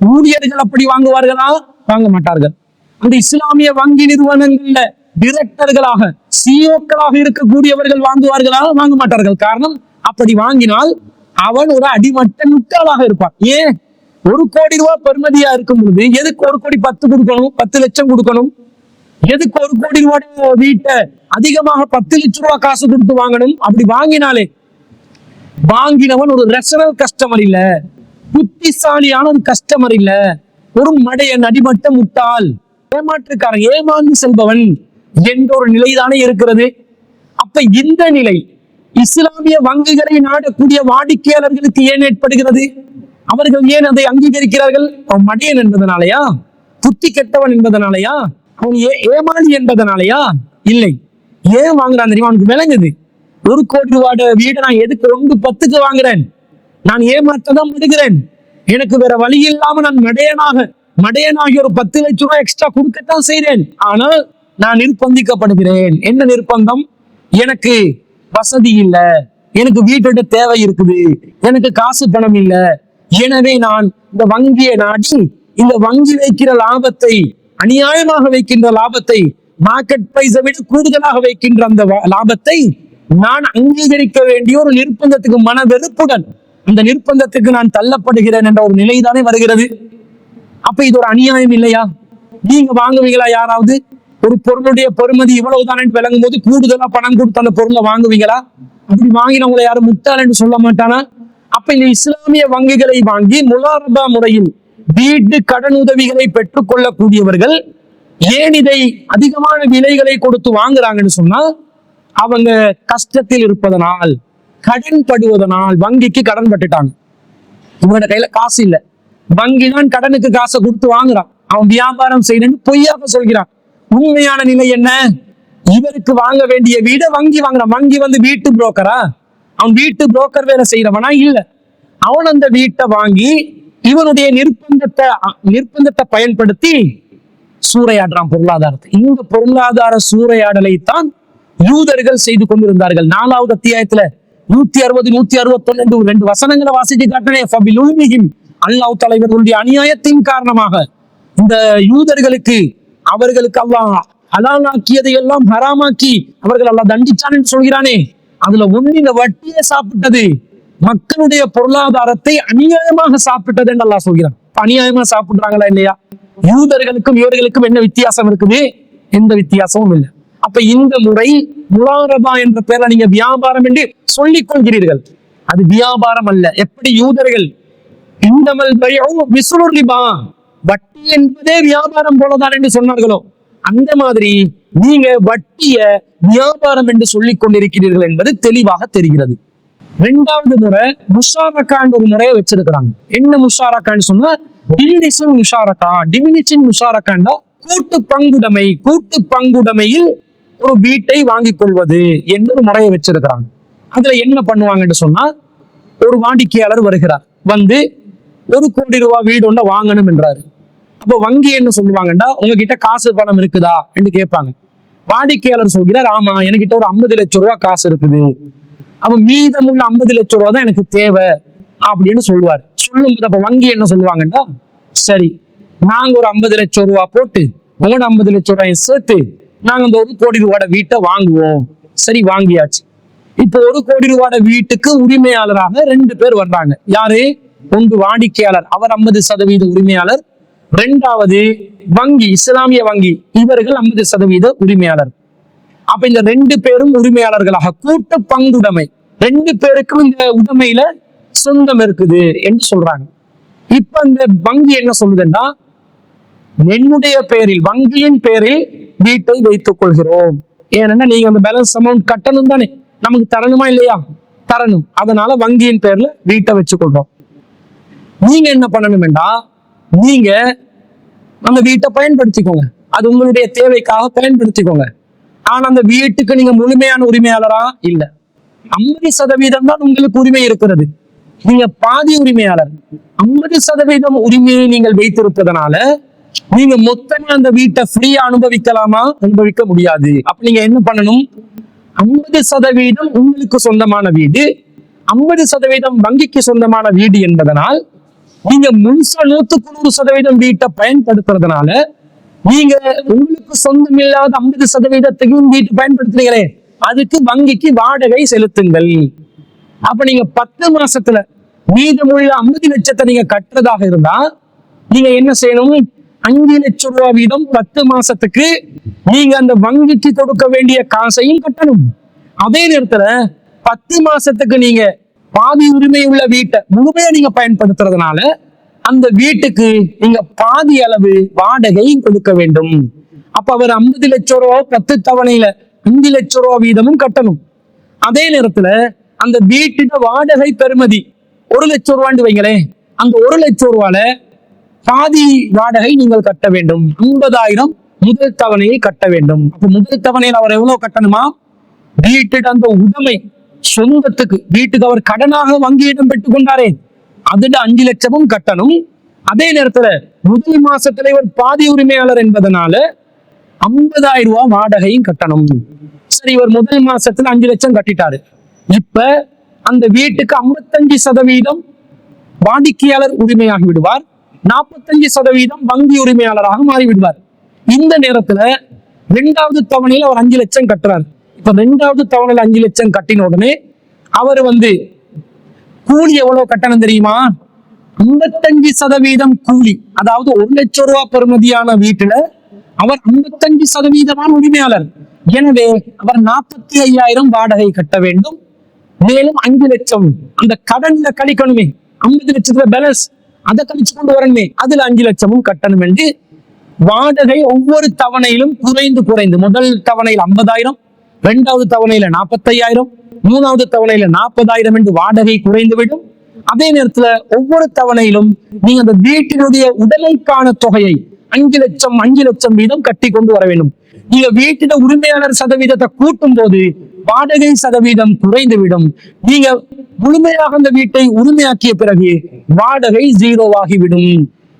ஊழியர்கள் அப்படி வாங்குவார்களா? வாங்க மாட்டார்கள். அந்த இஸ்லாமிய வங்கி நிறுவனங்கள்ல டிரெக்டர்களாக, சிஓக்களாக இருக்கக்கூடியவர்கள் வாங்குவார்களா? வாங்க மாட்டார்கள். காரணம், அப்படி வாங்கினால் அவன் ஒரு அடிமட்ட முட்டாளாக இருப்பான். ஏன்? 1 கோடி ரூபாய் பெறுமதியா இருக்கும் பொழுது எதுக்கு 1,10,00,000 கொடுக்கணும்? 10 லட்சம் கொடுக்கணும்? எதுக்கு 1 கோடி ரூபாய் வீட்டை அதிகமாக 10 லட்சம் ரூபாய் காசு கொடுத்து வாங்கணும்? அப்படி வாங்கினாலே வாங்கினவன் ஒரு ரெசனல் கஸ்டமர் இல்ல, புத்திசாலியான ஒரு கஸ்டமர் இல்ல, ஒரு மடையன், அடிமட்ட முட்டாள், ஏமாற்றுக்காரன், ஏமாந்து செல்பவன் என்ற ஒரு நிலைதானே இருக்கிறது. அப்ப இந்த நிலை இஸ்லாமிய வங்கிகளை நாடக்கூடிய வாடிக்கையாளர்களுக்கு ஏன் ஏற்படுகிறது? அவர்கள் ஏன் அதை அங்கீகரிக்கிறார்கள்? அவன் மடையன் என்பதனாலயா? புத்தி கெட்டவன் என்பதனாலயா? அவன் ஏமாளி என்பதனாலயா? இல்லை. ஏன் வாங்குறான் தெரியுமா? அவனுக்கு விளங்குது. 1 கோடி ரூபாய் வீடை நான் எதுக்கு 1,10,00,000 வாங்குறேன்? நான் ஏமாற்றதான் விடுகிறேன். எனக்கு வேற வழி இல்லாம நான் மடையனாகி ஒரு 10 லட்சம் ரூபாய் எக்ஸ்ட்ரா கொடுக்கத்தான் செய்றேன். ஆனால் நான் நிர்பந்திக்கப்படுகிறேன். என்ன நிர்பந்தம்? எனக்கு வசதி இல்ல, எனக்கு வீட்டோட தேவை இருக்குது, எனக்கு காசு பணம் இல்ல, எனவே நான் இந்த வங்கியை நாடி இந்த வங்கி வைக்கிற லாபத்தை, அநியாயமாக வைக்கின்ற லாபத்தை, மார்க்கெட் பிரைஸை விட கூடுதலாக வைக்கின்ற அந்த லாபத்தை நான் அங்கீகரிக்க வேண்டிய ஒரு நிர்பந்தத்துக்கு, மன வெறுப்புடன் அந்த நிர்பந்தத்துக்கு நான் தள்ளப்படுகிறேன் என்ற ஒரு நிலைதானே வருகிறது. அப்ப இது ஒரு அநியாயம் இல்லையா? நீங்க வாங்குவீங்களா? யாராவது ஒரு பொருளுடைய பெறுமதி இவ்வளவுதான் என்று விளங்கும் போது கூடுதலா பணம் கொடுத்து அந்த பொருளை வாங்குவீங்களா? அப்படி வாங்கினவங்களை யாரும் முட்டாள் என்று சொல்ல மாட்டானா? அப்ப இந்த இஸ்லாமிய வங்கிகளை வாங்கி முலாரபா முறையில் வீட்டு கடன் உதவிகளை பெற்றுக் கொள்ளக்கூடியவர்கள் ஏன் இதை அதிகமான விலைகளை கொடுத்து வாங்குறாங்கன்னு சொன்னா, அவங்க கஷ்டத்தில் இருப்பதனால், கடன் படுவதனால் வங்கிக்கு கடன் பட்டுட்டாங்க. இவங்க கையில காசு இல்லை, வங்கி தான் கடனுக்கு காசை கொடுத்து வாங்குறான். அவன் வியாபாரம் செய்யணும்னு பொய்யாக சொல்கிறான். உண்மையான நிலை என்ன? இவருக்கு வாங்க வேண்டிய வீடை வங்கி வாங்குறான். வங்கி வீட்டு புரோக்கரா? அவன் வீட்டு புரோக்கர் வேலை செய்யறவனா? இல்ல. அவன் அந்த வீட்டை வாங்கி இவனுடைய நிர்பந்தத்தை பயன்படுத்தி சூறையாடுறான் பொருளாதாரத்தை. இந்த பொருளாதார சூறையாடலை தான் யூதர்கள் செய்து கொண்டிருந்தார்கள். 4வது அத்தியாயத்துல 160, 161 2 வசனங்களை வாசிச்சு காட்டினேன். அல்லாஹ் தலைவர்களுடைய அநியாயத்தின் காரணமாக இந்த யூதர்களுக்கு, அவர்களுக்கு அல்லாஹ் ஹலாலாக்கியதை எல்லாம் ஹராமாக்கி அவர்கள் அல்லாஹ் தண்டிச்சான் என்று சொல்கிறானே, அதுல இந்த வட்டியை சாப்பிட்டது மக்களுடைய பொருளாதாரத்தை அநியாயமாக சாப்பிட்டது என்று அல்லாஹ் சொல்கிறான். அநியாயமா சாப்பிடுறாங்களா இல்லையா? யூதர்களுக்கும் இவர்களுக்கும் என்ன வித்தியாசம் இருக்குது? எந்த வித்தியாசமும் இல்லை. அப்ப இந்த முறை முலாரபா என்ற பெயர்ல நீங்க வியாபாரம் என்று சொல்லிக் கொள்கிறீர்கள். அது வியாபாரம் அல்ல. எப்படி யூதர்கள் வட்டி என்பதே வியாபாரம் போலதான் என்று சொன்னார்களோ, அந்த மாதிரி நீங்க வட்டிய வியாபாரம் என்று சொல்லிக் கொண்டிருக்கிறீர்கள் என்பது தெளிவாக தெரிகிறது. 2வது முறை முஷாரக்கான் ஒரு முறையை வச்சிருக்கிறாங்க. என்ன முஷாரக்கான்னு சொன்னா, டிமினிஷன் முஷாரக்காண்டா கூட்டு பங்குடைமையில் ஒரு வீட்டை வாங்கிக் கொள்வது என்று ஒரு முறையை வச்சிருக்கிறாங்க. அதுல என்ன பண்ணுவாங்கன்னு சொன்னா, ஒரு வாடிக்கையாளர் வருகிறார், 1 கோடி ரூபாய் வீடு ஒண்ண வாங்கணும் என்றாரு. அப்போ வங்கி என்ன சொல்லுவாங்கண்டா, உங்ககிட்ட காசு பணம் இருக்குதா என்று கேட்பாங்க. வாடிக்கையாளர் சொல்கிறார், ஆமா என்கிட்ட ஒரு 50 லட்சம் ரூபாய் காசு இருக்குது, அப்ப மீதமுள்ள 50 லட்சம் ரூபாய் தான் எனக்கு தேவை அப்படின்னு சொல்லுவார். சொல்லும்போது அப்ப வங்கி என்ன சொல்லுவாங்கன்னா, சரி நாங்க ஒரு 50 லட்சம் ரூபாய் போட்டு உங்களோட 50 லட்சம் ரூபாயை சேர்த்து நாங்க அந்த 1 கோடி ரூபாய் வீட்டை வாங்குவோம். சரி, வாங்கியாச்சு. இப்போ 1 கோடி ரூபாய் வீட்டுக்கு உரிமையாளராக 2 பேர் வர்றாங்க. யாரு? ஒன்று வாடிக்கையாளர், அவர் 50% உரிமையாளர். 2வது வங்கி, இஸ்லாமிய வங்கி, இவர்கள் 50% உரிமையாளர். அப்ப இந்த 2 பேரும் உரிமையாளர்களாக கூட்டு பங்குடைமை, 2 பேருக்கும் இந்த உடைமையில சொந்தம் இருக்குது என்று சொல்றாங்க. இப்ப இந்த வங்கி என்ன சொல்லுதுன்னா, என்னுடைய பேரில், வங்கியின் பேரில் வீட்டை வைத்துக் கொள்கிறோம். ஏன்னா நீங்க அந்த பேலன்ஸ் அமௌண்ட் கட்டணும் தானே, நமக்கு தரணுமா இல்லையா? தரணும். அதனால வங்கியின் பேர்ல வீட்டை வச்சுக்கொள்றோம். நீங்க என்ன பண்ணணும்டா, நீங்க அந்த வீட்டை பயன்படுத்திக்கோங்க, அது உங்களுடைய தேவைக்காக பயன்படுத்திக்கோங்க. ஆனா அந்த வீட்டுக்கு நீங்க முழுமையான உரிமையாளரா இல்ல. 50% தான் உங்களுக்கு உரிமை இருக்கிறது, நீங்க பாதி உரிமையாளர். 50% உரிமையை நீங்கள் வைத்திருப்பதனால நீங்க மொத்தமா அந்த வீட்டை ஃப்ரீயா அனுபவிக்கலாமா? அனுபவிக்க முடியாது. அப்ப நீங்க என்ன பண்ணணும், 50% உங்களுக்கு சொந்தமான வீடு, 50% வங்கிக்கு சொந்தமான வீடு என்பதனால் நீங்க முழுசா 100% வீட்டை பயன்படுத்துறதுனால நீங்க உங்களுக்கு சொந்தம் இல்லாத 50%த்தையும் வீட்டு பயன்படுத்துறீங்களே, அதுக்கு வங்கிக்கு வாடகை செலுத்துங்கள். அப்ப நீங்க 10 மாசத்துல மீதமுள்ள 50 லட்சத்தை நீங்க கட்டுறதாக இருந்தா நீங்க என்ன செய்யணும், 5 லட்சம் ரூபாய் வீதம் 10 மாசத்துக்கு நீங்க அந்த வங்கிக்கு கொடுக்க வேண்டிய காசையும் கட்டணும். அதே நேரத்துல 10 மாசத்துக்கு நீங்க பாதி உரிமை உள்ள வீட்டை முழுமையா நீங்க பயன்படுத்துறதுனால அந்த வீட்டுக்கு நீங்க பாதி அளவு வாடகை கொடுக்க வேண்டும். அப்ப அவர் 50 லட்சம் ரூபாய் 10 தவணையில 5 லட்சம் ரூபாய் வீதமும் கட்டணும். அதே நேரத்துல அந்த வீட்டின் வாடகை பெறுமதி 1 லட்சம் ரூபான்னு வைங்களேன், அந்த 1 லட்சம் ரூபாயில பாதி வாடகை நீங்கள் கட்ட வேண்டும். 50,000 முதல் தவணையை கட்ட வேண்டும். அப்ப முதல் தவணையில் அவர் எவ்வளவு கட்டணுமா, வீட்டுக்கு அந்த உடைமை சொந்தத்துக்கு, வீட்டுக்கு அவர் கடனாக வங்கியிடம் பெற்றுக் கொண்டாரே அதுல 5 லட்சமும் கட்டணும். அதே நேரத்துல முதல் மாசத்துல இவர் பாதி உரிமையாளர் என்பதனால 50,000 ரூபாய் வாடகையும் கட்டணும். சரி, இவர் முதல் மாசத்துல 5 லட்சம் கட்டிட்டாரு. இப்ப அந்த வீட்டுக்கு 55% வாடிக்கையாளர் உரிமையாகி விடுவார், 45% வங்கி உரிமையாளராக மாறிவிடுவார். இந்த நேரத்துல 2வது தவணையில் அவர் 5 லட்சம் கட்டுறாரு. இப்ப 2வது தவணையில் 5 லட்சம் கட்டின உடனே அவர் கூலி எவ்வளவு கட்டணம் தெரியுமா, 55% கூலி. அதாவது 1 லட்சம் ரூபாய் பெறுமதியான வீட்டுல அவர் 55% உரிமையாளர். எனவே அவர் 45,000 வாடகை கட்ட வேண்டும். மேலும் 5 லட்சம் அந்த கடன்ல கழிக்கணுமே, 50 லட்சத்துல பேலன்ஸ் அதை கழிச்சு கொண்டு வரணுமே, அதுல 5 லட்சமும் கட்டணும் என்று வாடகை ஒவ்வொரு தவணையிலும் குறைந்து முதல் தவணையில் 50,000, 2வது தவணையில 45,000, 3வது தவணையில 40,000 என்று வாடகை குறைந்துவிடும். அதே நேரத்துல ஒவ்வொரு தவணையிலும் நீங்க அந்த வீட்டினுடைய உடலைக்கான தொகையை 5 லட்சம் வீதம் கட்டி கொண்டு வர வேண்டும். நீங்க வீட்டில உரிமையாளர் சதவீதத்தை கூட்டும் போது வாடகை சதவீதம் குறைந்துவிடும். நீங்க முழுமையாக அந்த வீட்டை உரிமையாக்கிய பிறகு வாடகை 0 ஆகிவிடும்.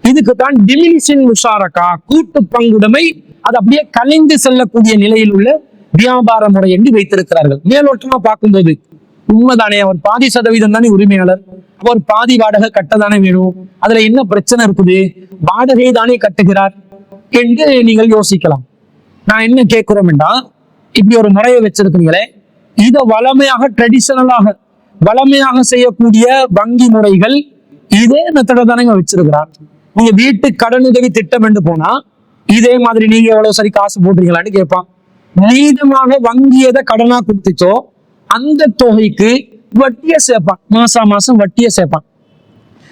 இதுக்குத்தான் டிமினிஷிங் முஷாரகா, கூட்டு பங்குடைமை, அது அப்படியே கலைந்து செல்லக்கூடிய நிலையில் உள்ள வியாபார முறை என்று வைத்திருக்கிறார்கள். மேலோட்டமா பார்க்கும்போது உண்மைதானே, அவர் பாதி சதவீதம் தானே உரிமையாளர், அவர் பாதி வாடகை கட்டதானே வேணும், அதுல என்ன பிரச்சனை இருக்குது, வாடகை தானே கட்டுகிறார் என்று நீங்கள் யோசிக்கலாம். நான் என்ன கேட்கிறோம் என்றா, இப்படி ஒரு முறையை வச்சிருக்கீங்களே, இதை வளமையாக ட்ரெடிஷனலாக வளமையாக செய்யக்கூடிய வங்கி முறைகள் இதே மெத்தட தானே வச்சிருக்கிறார். நீங்க வீட்டு கடனுதவி திட்டம் என்று போனா இதே மாதிரி நீங்க எவ்வளவு சரி காசு போடுறீங்களான்னு கேட்பான். மீதமாக வங்கி எதை கடனா கொடுத்துச்சோ அந்த தொகைக்கு வட்டியை சேர்ப்பான், மாசம் வட்டியை சேர்ப்பான்.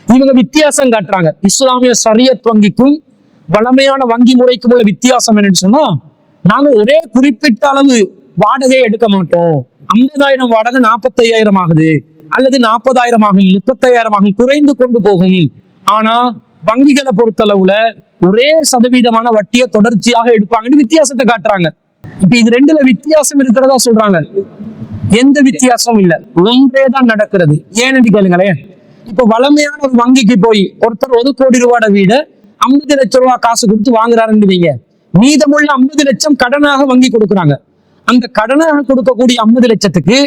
இவங்க வித்தியாசம் காட்டுறாங்க. இஸ்லாமிய ஷரியத் வங்கிக்கும் வளமையான வங்கி முறைக்கும் உள்ள வித்தியாசம் என்னன்னு சொன்னா, நாங்க ஒரே குறிப்பிட்ட அளவு வாடகை எடுக்க மாட்டோம். 50,000 வாடகை 45,000 ஆகுது, அல்லது 40,000 ஆகும், 35,000 ஆகும், குறைந்து கொண்டு போகும். ஆனா வங்கிகளை பொறுத்தளவுல ஒரே சதவீதமான வட்டியை தொடர்ச்சியாக எடுப்பாங்கன்னு வித்தியாசத்தை காட்டுறாங்க. இப்ப இது 2ல வித்தியாசம் இருக்கிறதா சொல்றாங்க. எந்த வித்தியாசமும் இல்ல, ஒன்றேதான் நடக்கிறது. ஏன்னு கேளுங்களேன், இப்ப வளமையான ஒரு வங்கிக்கு போய் ஒருத்தர் 1 கோடி ரூபாய் வீட 50 லட்சம் ரூபாய் காசு கொடுத்து வாங்குறாருன்னு வைங்க. மீதமுள்ள 50 லட்சம் கடனாக வங்கி கொடுக்குறாங்க. அந்த கடனாக கொடுக்கக்கூடிய 50 லட்சத்துக்கு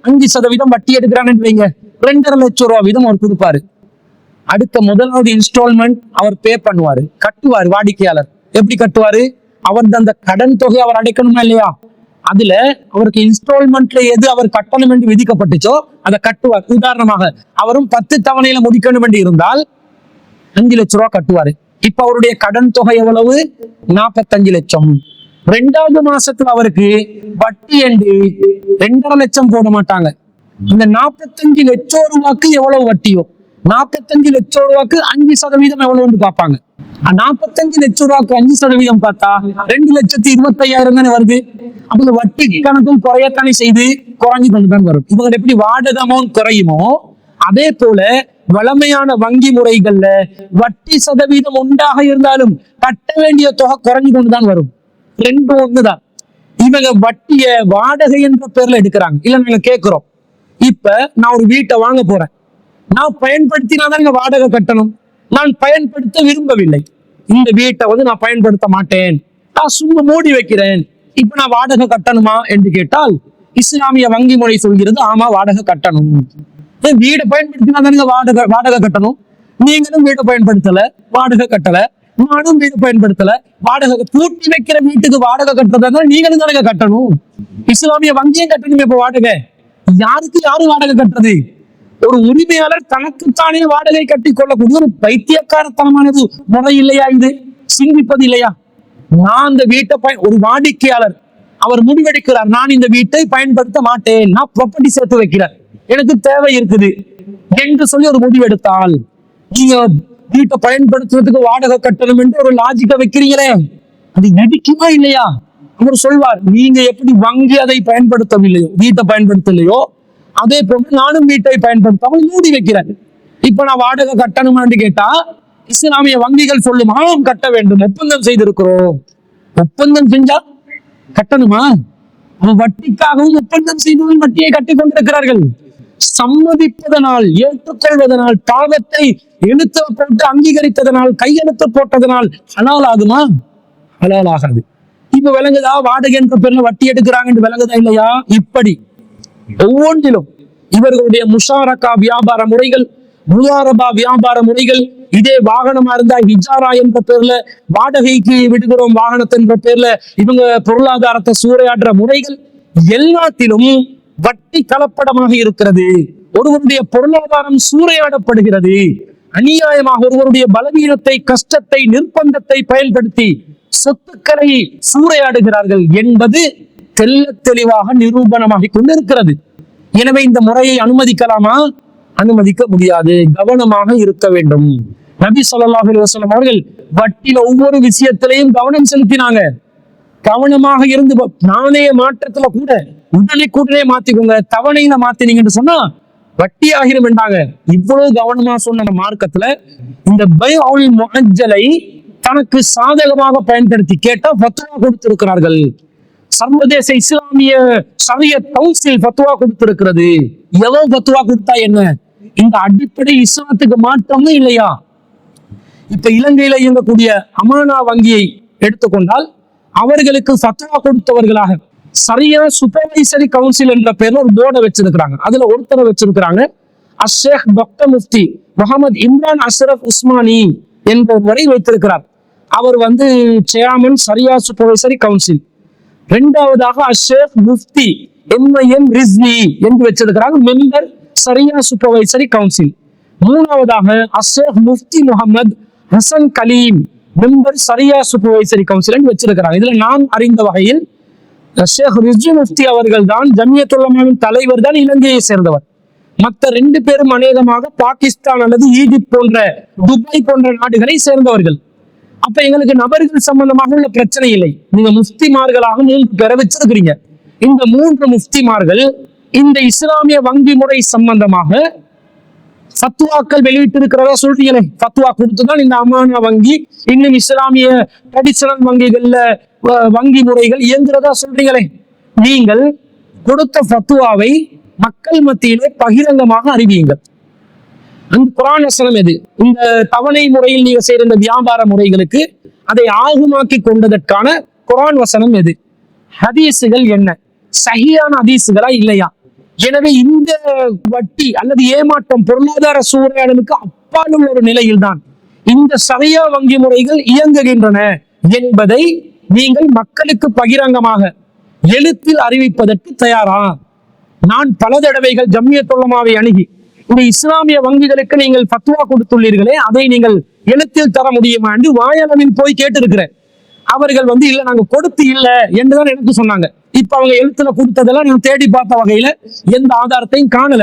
5% வட்டி எடுக்கிறான்னு வைங்க, 2.5 லட்சம் ரூபாய் வீதம் அவர் கொடுப்பாரு. அடுத்த முதலாவது இன்ஸ்டால்மெண்ட் அவர் பே பண்ணுவாரு, கட்டுவாரு. வாடிக்கையாளர் எப்படி கட்டுவாரு? அவர் அந்த கடன் தொகை அவர் அடைக்கணுமா இல்லையா? அதுல அவருக்கு இன்ஸ்டால்மெண்ட்ல எது அவர் கட்டணம் என்று விதிக்கப்பட்டுச்சோ அதை கட்டுவார். உதாரணமாக அவரும் 10 தவணையில முடிக்கணும் என்று இருந்தால் 5 லட்சம் ரூபாய் கட்டுவாரு. இப்ப அவருடைய கடன் தொகை எவ்வளவு? 45 லட்சம். 2வது மாசத்துல அவருக்கு வட்டி என்று 2.5 லட்சம் போட மாட்டாங்க. இந்த 45 லட்சம் ரூபாய்க்கு எவ்வளவு வட்டியோ 45 லட்சம் ரூபாய்க்கு 5% எவ்வளவுன்னு பார்ப்பாங்க. 45 லட்சம் ரூபாய்க்கு 5% பார்த்தா 2,25,000 தானே வருது. அப்ப வட்டி கணக்கும் குறையத்தானே செய்து குறைஞ்சு கொண்டுதான் வரும். இவங்க எப்படி வாடகை அமௌண்ட் குறையுமோ அதே போல வளமையான வங்கி முறைகள்ல வட்டி சதவீதம் உண்டாக இருந்தாலும் கட்ட வேண்டிய தொகை குறைஞ்சு கொண்டுதான் வரும். 2 ஒண்ணுதான். இவங்க வட்டிய வாடகை என்ற பேர்ல எடுக்கிறாங்க. இல்ல நாங்க கேட்கிறோம், இப்ப நான் ஒரு வீட்டை வாங்க போறேன், நான் பயன்படுத்தினாதான் வாடகை கட்டணும். நான் பயன்படுத்த விரும்பவில்லை, இந்த வீட்டை நான் பயன்படுத்த மாட்டேன், நான் சும்மா மூடி வைக்கிறேன், இப்ப நான் வாடகை கட்டணுமா என்று கேட்டால் இஸ்லாமிய வங்கி முறை சொல்கிறது ஆமா வாடகை கட்டணும். வீடை பயன்படுத்தினாதானுங்க வாடகை கட்டணும். நீங்களும் வீட்டை பயன்படுத்தல, வாடகை கட்டல, நானும் வீடு பயன்படுத்தல, வாடகை பூட்டி வைக்கிற வீட்டுக்கு வாடகை கட்டுறதா நீங்களும் தானே கட்டணும். இஸ்லாமிய வங்கியும் கட்டணும். இப்ப வாடகை யாருக்கு யாரும் வாடகை கட்டுறது? ஒரு உரிமையாளர் தனக்குத்தானே வாடகை கட்டி கொள்ளக்கூடிய ஒரு பைத்தியக்காரத்தனமானது முறை இல்லையா? இது சிந்திப்பது இல்லையா? நான் இந்த வீட்டை ஒரு வாடிக்கையாளர் அவர் முடிவெடுக்கிறார், நான் இந்த வீட்டை பயன்படுத்த மாட்டேன், நான் ப்ராப்பர்ட்டி சேர்த்து வைக்கிறார், எனக்கு தேவை இருக்குது என்று சொல்லி ஒரு முடிவெடுத்தால் நீங்க வீட்டை பயன்படுத்துறதுக்கு வாடகை கட்டணும் என்று ஒரு லாஜிக்கை வைக்கிறீங்களே, அது நடிக்குமா இல்லையா? அவர் சொல்வார், நீங்க எப்படி வங்கி அதை பயன்படுத்தவில்லையோ, வீட்டை பயன்படுத்தலையோ, அதே போல நானும் வீட்டை பயன்படுத்தாமல் மூடி வைக்கிறேன். இப்ப நான் வாடகை கட்டணுமான்னு கேட்டா இஸ்லாமிய வங்கிகள் சொல்லுமா கட்ட வேண்டும், ஒப்பந்தம் செய்திருக்கிறோம். ஒப்பந்தம் செஞ்சா கட்டணுமா? வட்டிக்காகவும் ஒப்பந்தம் செய்தவர்கள் வட்டியை கட்டிக் கொண்டிருக்கிறார்கள். சம்மதிப்பதனால், ஏற்றுக்கொள்வதனால், பாவத்தை எழுத்து போட்டு அங்கீகரித்ததனால், கையெழுத்து போட்டதனால் ஹலால் ஆகுமா? ஹலால் ஆகாது. இப்ப விளங்குதா? வாடகை என்ற பேர்ல வட்டி எடுக்கிறாங்க என்று விளங்குதா இல்லையா? இப்படி ஒவ்வொன்றிலும் இவர்களுடைய முஷாரக்கா வியாபார முறைகள், முதாரபா வியாபார முறைகள், இதே வாகனமா இருந்தா ஹிஜாரா என்ற பேர்ல வாடகைக்கு விடுகிறோம் வாகனத்தை என்ற பேர்ல இவங்க பொருளாதாரத்தை சூறையாடுற முறைகள் எல்லாத்திலும் வட்டி கலப்படமாக இருக்கிறது. ஒருவருடைய பொருளாதாரம் சூறையாடப்படுகிறது. அநியாயமாக ஒருவருடைய பலவீனத்தை, கஷ்டத்தை, நிர்பந்தத்தை பயன்படுத்தி சொத்துக்களை சூறையாடுகிறார்கள் என்பது தெல்ல தெளிவாக நிரூபணமாக கொண்டிருக்கிறது. எனவே இந்த முறையை அனுமதிக்கலாமா? அனுமதிக்க முடியாது. கவனமாக இருக்க வேண்டும். நபி ஸல்லல்லாஹு அலைஹி வஸல்லம் அவர்கள் வட்டியில ஒவ்வொரு விஷயத்திலையும் கவனம் செலுத்தினாங்க. கவனமாக இருந்து நாணய மாற்றத்துல கூட உடனே மாத்திக்கோங்க, தவணையில மாத்தினீங்கன்னு சொன்னா வட்டி ஆகிரும் என்றாங்க. இவ்வளவு கவனமா சொன்ன மார்க்கத்துல இந்த பைஅல் முஅஜ்ஜலை தனக்கு சாதகமாக பயன்படுத்தி கேட்டா ஃபத்வா கொடுத்திருக்கிறார்கள். சர்வதேச இஸ்லாமிய ஷரியத் கவுன்சில் ஃபத்வா கொடுத்திருக்கிறது. எவ்வளவு ஃபத்வா கொடுத்தா என்ன? இந்த அடிப்படை இஸ்லாத்துக்கு மாற்றமே இல்லையா? இப்ப இலங்கையில இயங்கக்கூடிய அமானா வங்கியை எடுத்துக்கொண்டால் அவர்களுக்கு ஃபத்வா கொடுத்தவர்களாக சரியா சூப்பர்வைசரி கவுன்சில் என்ற பேர்ல ஒரு போர்டை வச்சிருக்கிறாங்க. அதுல ஒருத்தரை வச்சிருக்கிறாங்க, அஷேக் டாக்டர் முஃப்தி முகமது இம்ரான் அஷ்ரப் உஸ்மானி என்பவரை வைத்திருக்கிறார். அவர் சேர்மன் சரியா சூப்பர்வைசரி கவுன்சில். 2வதாக அஷேக் முஃப்தி எம்ஐஎம் ரிஸ்வி என்று வச்சிருக்கிறாங்க, மெம்பர் சரியா சூப்பர்வைசரி கவுன்சில். 3வதாக அஷேக் Mufti Mohammed Hasan Kaleem, member Shariah supervisory council என்று வச்சிருக்கிறாங்க. இதுல நான் அறிந்த வகையில் ஷேக் ரிஸ்வி முஃப்தி அவர்கள் தான் ஜமியத்துல் உலமாவின் தலைவர் தான், இலங்கையை சேர்ந்தவர். மற்ற 2 பேரும் அநேகமாக பாகிஸ்தான் அல்லது ஈஜிப்ட் போன்ற துபாய் போன்ற நாடுகளை சேர்ந்தவர்கள். அப்ப எங்களுக்கு நபர்கள் சம்பந்தமாக உள்ள பிரச்சனை இல்லை. நீங்க முஃப்திமார்களாக 3 பேரை வச்சிருக்கிறீங்க. இந்த 3 முஃப்திமார்கள் இந்த இஸ்லாமிய வங்கி முறை சம்பந்தமாக ஃபத்வாக்கள் வெளியிட்டு இருக்கிறதா சொல்றீங்களே, ஃபத்வா கொடுத்துதான் இந்த அமானா வங்கி இன்னும் இஸ்லாமிய ட்ரெடிஷனல் வங்கிகள்ல வங்கி முறைகள் இயங்குறதா சொல்றீங்களே. நீங்கள் கொடுத்த ஃபத்வாவை மக்கள் மத்தியிலே பகிரங்கமாக அறிவியுங்கள். அந்த குர்ஆன் வசனம் எது? இந்த தவணை முறையில் நீங்க செய்யற இந்த வியாபார முறைகளுக்கு அதை ஆகுமாக்கி கொண்டதற்கான குர்ஆன் வசனம் எது? ஹதீஸுகள் என்ன? சஹீஹான ஹதீஸுகளா இல்லையா? எனவே இந்த வட்டி அல்லது ஏமாற்றம் பொருளாதார சூறையாடலுக்கு அப்பால் உள்ள ஒரு நிலையில்தான் இந்த ஷரியா வங்கி முறைகள் இயங்குகின்றன என்பதை நீங்கள் மக்களுக்கு பகிரங்கமாக எழுத்தில் அறிவிப்பதற்கு தயாரா? நான் பல தடவைகள் ஜம்மியத் உலமாவை அணுகி இந்த இஸ்லாமிய வங்கிகளுக்கு நீங்கள் ஃபத்வா கொடுத்துள்ளீர்களே, அதை நீங்கள் எழுத்தில் தர முடியுமா என்று வாயளவில் போய் கேட்டிருக்கிறேன். அவர்கள் இல்ல நாங்க கொடுத்து இல்ல என்றுதான் எனக்கு சொன்னாங்க. இப்ப அவங்க எழுத்துல கொடுத்ததெல்லாம் நான் தேடி பார்த்த வகையில எந்த ஆதாரத்தையும் காணல.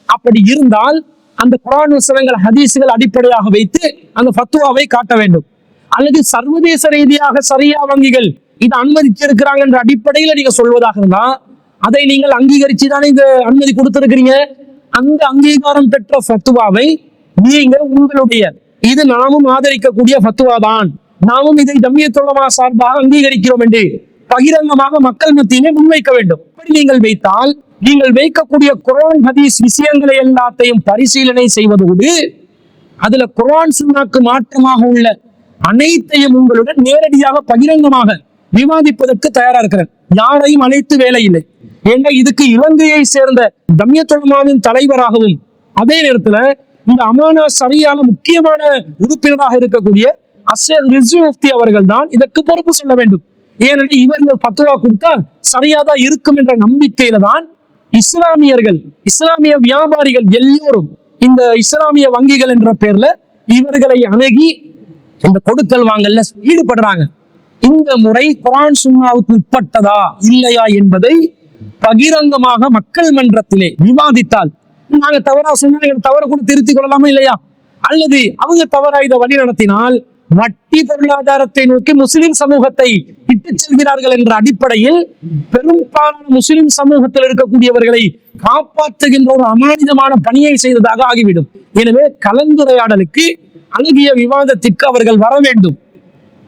அப்படி இருந்தால் அந்த குர்ஆன் வசனங்கள் ஹதீஸுகள் அடிப்படையாக வைத்து அந்த ஃபத்வாவை காட்ட வேண்டும். அல்லது சர்வதேச ரீதியாக ஷரியா வங்கிகள் இதை அனுமதிச்சிருக்கிறாங்க என்ற அடிப்படையில நீங்க சொல்வதாக இருந்தா அதை நீங்கள் அங்கீகரிச்சு தானே இந்த அனுமதி கொடுத்திருக்கிறீங்க. அந்த அங்கீகாரம் பெற்ற ஃபத்வாவை நீங்க உங்களுடைய இது நாமும் ஆதரிக்கக்கூடிய ஃபத்வா தான், நாமும் இதை ஜம்மியத் உலமா சார்பாக அங்கீகரிக்கிறோம் என்று பகிரங்கமாக மக்கள் மத்தியிலே முன்வைக்க வேண்டும். அப்படி நீங்கள் வைத்தால் நீங்கள் வைக்கக்கூடிய குர்ஆன் ஹதீஸ் விஷயங்களை எல்லாத்தையும் பரிசீலனை செய்வதோடு அதுல குர்ஆன் சுன்னாக்கு மாற்றமாக உள்ள அனைத்தையும் உங்களுடன் நேரடியாக பகிரங்கமாக விவாதிப்பதற்கு தயாரா இருக்கிறேன். யாரையும் அழைத்து வேலை இல்லை. ஏன்னா இதுக்கு இலங்கையை சேர்ந்த ஜம்மியத் உலமாவின் தலைவராகவும் அதே நேரத்துல இந்த அமானா ஷரியால முக்கியமான உறுப்பினராக இருக்கக்கூடிய அஷேக் ரிஸ்வி முஃப்தி அவர்கள் தான் இதற்கு பொறுப்பு சொல்ல வேண்டும். ஏனென்றால் இவர்கள் ஃபத்வா கொடுத்தா சரியாதா இருக்கும் என்ற நம்பிக்கையில தான் இஸ்லாமியர்கள், இஸ்லாமிய வியாபாரிகள் எல்லோரும் இந்த இஸ்லாமிய வங்கிகள் என்ற பேர்ல இவர்களை அணுகி இந்த கொடுக்கல் வாங்கல்ல ஈடுபடுறாங்க. இந்த முறை குர்ஆன் சுன்னாவுக்கு உட்பட்டதா இல்லையா என்பதை பகிரங்கமாக மக்கள் மன்றத்திலே விவாதித்தால், நாங்க தவறா சொன்னா தவற கூட திருத்திக் கொள்ளலாமா இல்லையா? அல்லது அவங்க தவறா இதை வழி நடத்தினால் வட்டி பொருளாதாரத்தை நோக்கி முஸ்லிம் சமூகத்தை இட்டுச் செல்கிறார்கள் என்ற அடிப்படையில் பெரும்பாலான முஸ்லிம் சமூகத்தில் இருக்கக்கூடியவர்களை காப்பாற்றுகின்ற ஒரு அமானிதமான பணியை செய்ததாக ஆகிவிடும். எனவே கலந்துரையாடலுக்கு அழகிய விவாதத்திற்கு அவர்கள் வர வேண்டும்.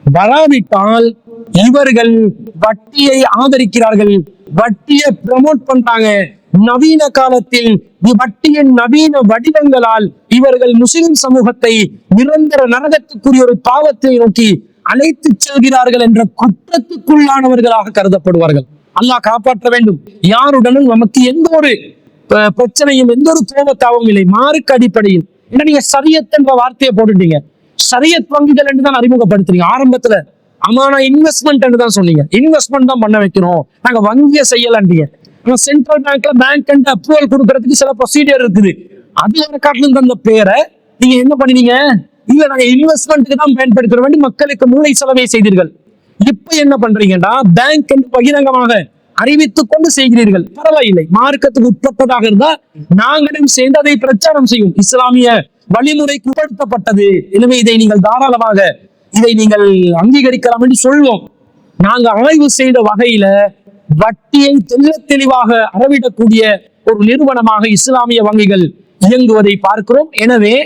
வராவிட்டால் இவர்கள் வட்டியை ஆதரிக்கிறார்கள், வட்டியை ப்ரமோட் பண்றாங்க. நவீன காலத்தில் வட்டியின் நவீன வடிவங்களால் இவர்கள் முஸ்லிம் சமூகத்தை நிரந்தர நரகத்துக்குரிய ஒரு பாவத்தை நோக்கி அழைத்து செல்கிறார்கள் என்ற குற்றத்துக்குள்ளானவர்களாக கருதப்படுவார்கள். அல்லாஹ் காப்பாற்ற வேண்டும். யாருடனும் நமக்கு எந்த ஒரு பிரச்சனையும் எந்த ஒரு கோபத்தாவும் இல்லை. மார்க்க அடிப்படையில் என்ன நீங்க ஷரியத் என்ற வார்த்தையை போட்டுட்டீங்க. ஷரியத் வங்கிகள் என்று தான் அறிமுகப்படுத்துறீங்க. ஆரம்பத்துல அமானா இன்வெஸ்ட்மெண்ட் என்று தான் சொன்னீங்க. இன்வெஸ்ட்மெண்ட் தான் பண்ண வைக்கிறோம், நாங்க வங்கியை செய்யலான்றீங்க. சென்ட்ரல் பேங்க்ல பேங்க் அண்ட் அப்ரூவல் கொடுக்கறதுக்கு சில ப்ரொசீஜர் இருக்குது. அது வர காட்டிலும் தந்த பேரை நீங்க என்ன பண்ணினீங்க? இல்ல நாங்க இன்வெஸ்ட்மெண்ட்டுக்கு தான் பயன்படுத்த வேண்டி மக்களுக்கு மூளை செலவை செய்தீர்கள். இப்ப என்ன பண்றீங்கன்னா பேங்க் என்று பகிரங்கமாக அறிவித்துக் கொண்டு செய்கிறீர்கள். பரவாயில்லை, மார்க்கத்துக்கு உட்பட்டதாக இருந்தா நாங்களும் சேர்ந்து அதை பிரச்சாரம் செய்யும். இஸ்லாமிய வழிமுறைக்கு உட்படுத்தப்பட்டது, எனவே இதை நீங்கள் தாராளமாக இதை நீங்கள் அங்கீகரிக்கலாம் என்று சொல்வோம். நாங்க ஆய்வு செய்த வகையில வட்டியை தெளிவாக அறவிடக்கூடிய ஒரு நிறுவனமாக இஸ்லாமிய வங்கிகள் இயங்குவதை பார்க்கிறோம். எனவே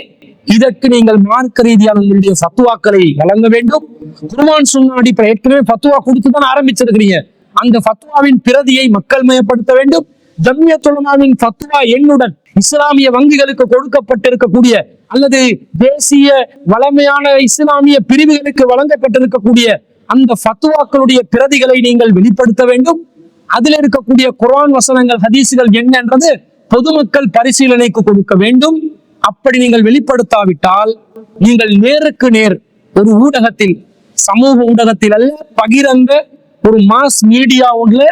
இதற்கு நீங்கள் மார்க்க ரீதியான உங்களுடைய ஃபத்வாக்களை வழங்க வேண்டும். குர்ஆன் சுன்னா அடிப்படை ஏற்கனவே ஃபத்வா கொடுத்துதான் ஆரம்பிச்சிருக்கிறீங்க. அந்த ஃபத்வாவின் பிரதியை மக்கள் மயப்படுத்த வேண்டும். ஜம்மியத் உலமாவின் ஃபத்வா எண்ணுடன் இஸ்லாமிய வங்கிகளுக்கு கொடுக்கப்பட்டிருக்கக்கூடிய அல்லது தேசிய வளமையான இஸ்லாமிய பிரிவுகளுக்கு வழங்கப்பட்டிருக்கக்கூடிய அந்த ஃபத்வாக்களுடைய பிரதிகளை நீங்கள் வெளிப்படுத்த வேண்டும். அதில் இருக்கக்கூடிய குர்ஆன் வசனங்கள் ஹதீஸுகள் என்னன்றது பொதுமக்கள் பரிசீலனைக்கு கொடுக்க வேண்டும். அப்படி நீங்கள் வெளிப்படுத்தாவிட்டால் நீங்கள் நேருக்கு நேர் ஒரு ஊடகத்தில், சமூக ஊடகத்தில் அல்ல, பகிரங்க ஒரு மாஸ் மீடியாவுல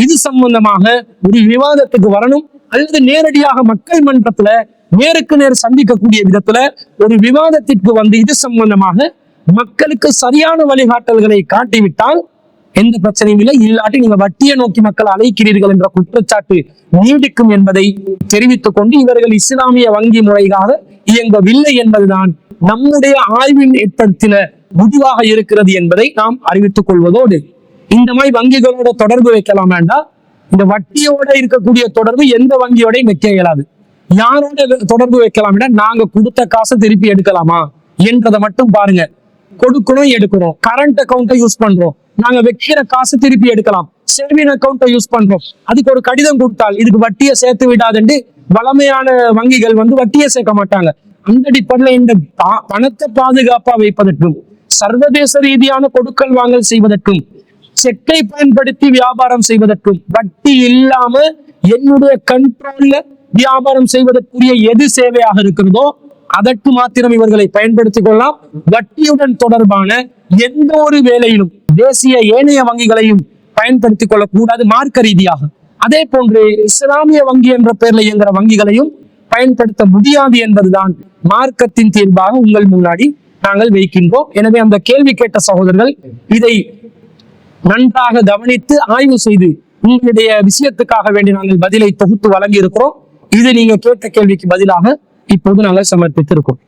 இது சம்பந்தமாக ஒரு விவாதத்துக்கு வரணும். அல்லது நேரடியாக மக்கள் மன்றத்துல நேருக்கு நேர் சந்திக்கக்கூடிய விதத்துல ஒரு விவாதத்திற்கு இது சம்பந்தமாக மக்களுக்கு சரியான வழிகாட்டல்களை காட்டிவிட்டால் எந்த பிரச்சனையும் இல்லை. இல்லாட்டி நீங்க வட்டியை நோக்கி மக்களை அழைக்கிறீர்கள் என்ற குற்றச்சாட்டு நீடிக்கும் என்பதை தெரிவித்துக் கொண்டு இவர்கள் இஸ்லாமிய வங்கி முறையாக இயங்கவில்லை என்பதுதான் நம்முடைய ஆய்வின் ஏற்படுத்தின முடிவாக இருக்கிறது என்பதை நாம் அறிவித்துக் கொள்வதோடு, இந்த மாதிரி வங்கிகளோட தொடர்பு வைக்கலாம் வேண்டாம். இந்த வட்டியோட இருக்கக்கூடிய தொடர்பு எந்த வங்கியோடையும் வைக்க இயலாது. யாரோட தொடர்பு வைக்கலாம், நாங்க கொடுத்த காசை திருப்பி எடுக்கலாமா என்றதை மட்டும் பாருங்க. கொடுக்கணும், எடுக்கணும். கரண்ட் அக்கௌண்ட்டை யூஸ் பண்றோம், நாங்க வைக்கிற காசு திருப்பி எடுக்கலாம். சேவிங் அக்கௌண்ட்டை யூஸ் பண்றோம், அதுக்கு ஒரு கடிதம் கொடுத்தால் இதுக்கு வட்டியை சேர்த்து விடாதுன்னு வளமையான வங்கிகள் வட்டியை சேர்க்க மாட்டாங்க. அந்த அடிப்படையில் இந்த பணத்தை பாதுகாப்பா வைப்பதற்கும் சர்வதேச ரீதியான கொடுக்கல் வாங்கல் செய்வதற்கும் செக்கை பயன்படுத்தி வியாபாரம் செய்வதற்கும் வட்டி இல்லாம என்னுடைய கண்ட்ரோல்ல வியாபாரம் செய்வதற்குரிய எது சேவையாக இருக்கிறதோ அதற்கு மாத்திரம் இவர்களை பயன்படுத்திக் கொள்ளலாம். வட்டியுடன் தொடர்பான எந்த ஒரு வேலையிலும் தேசிய ஏனைய வங்கிகளையும் பயன்படுத்திக் கொள்ளக்கூடாது மார்க்க ரீதியாக. அதே போன்று இஸ்லாமிய வங்கி என்ற பெயர்ல இயங்குற வங்கிகளையும் பயன்படுத்த முடியாது என்பதுதான் மார்க்கத்தின் தீர்ப்பாக உங்கள் முன்னாடி நாங்கள் வைக்கின்றோம். எனவே அந்த கேள்வி கேட்ட சகோதரர்கள் இதை நன்றாக கவனித்து ஆய்வு செய்து உங்களுடைய விஷயத்துக்காக வேண்டி நாங்கள் பதிலை தொகுத்து வழங்கி இருக்கிறோம். இது நீங்க கேட்ட கேள்விக்கு பதிலாக இப்போது நாங்கள் சமர்ப்பித்திருக்கோம்.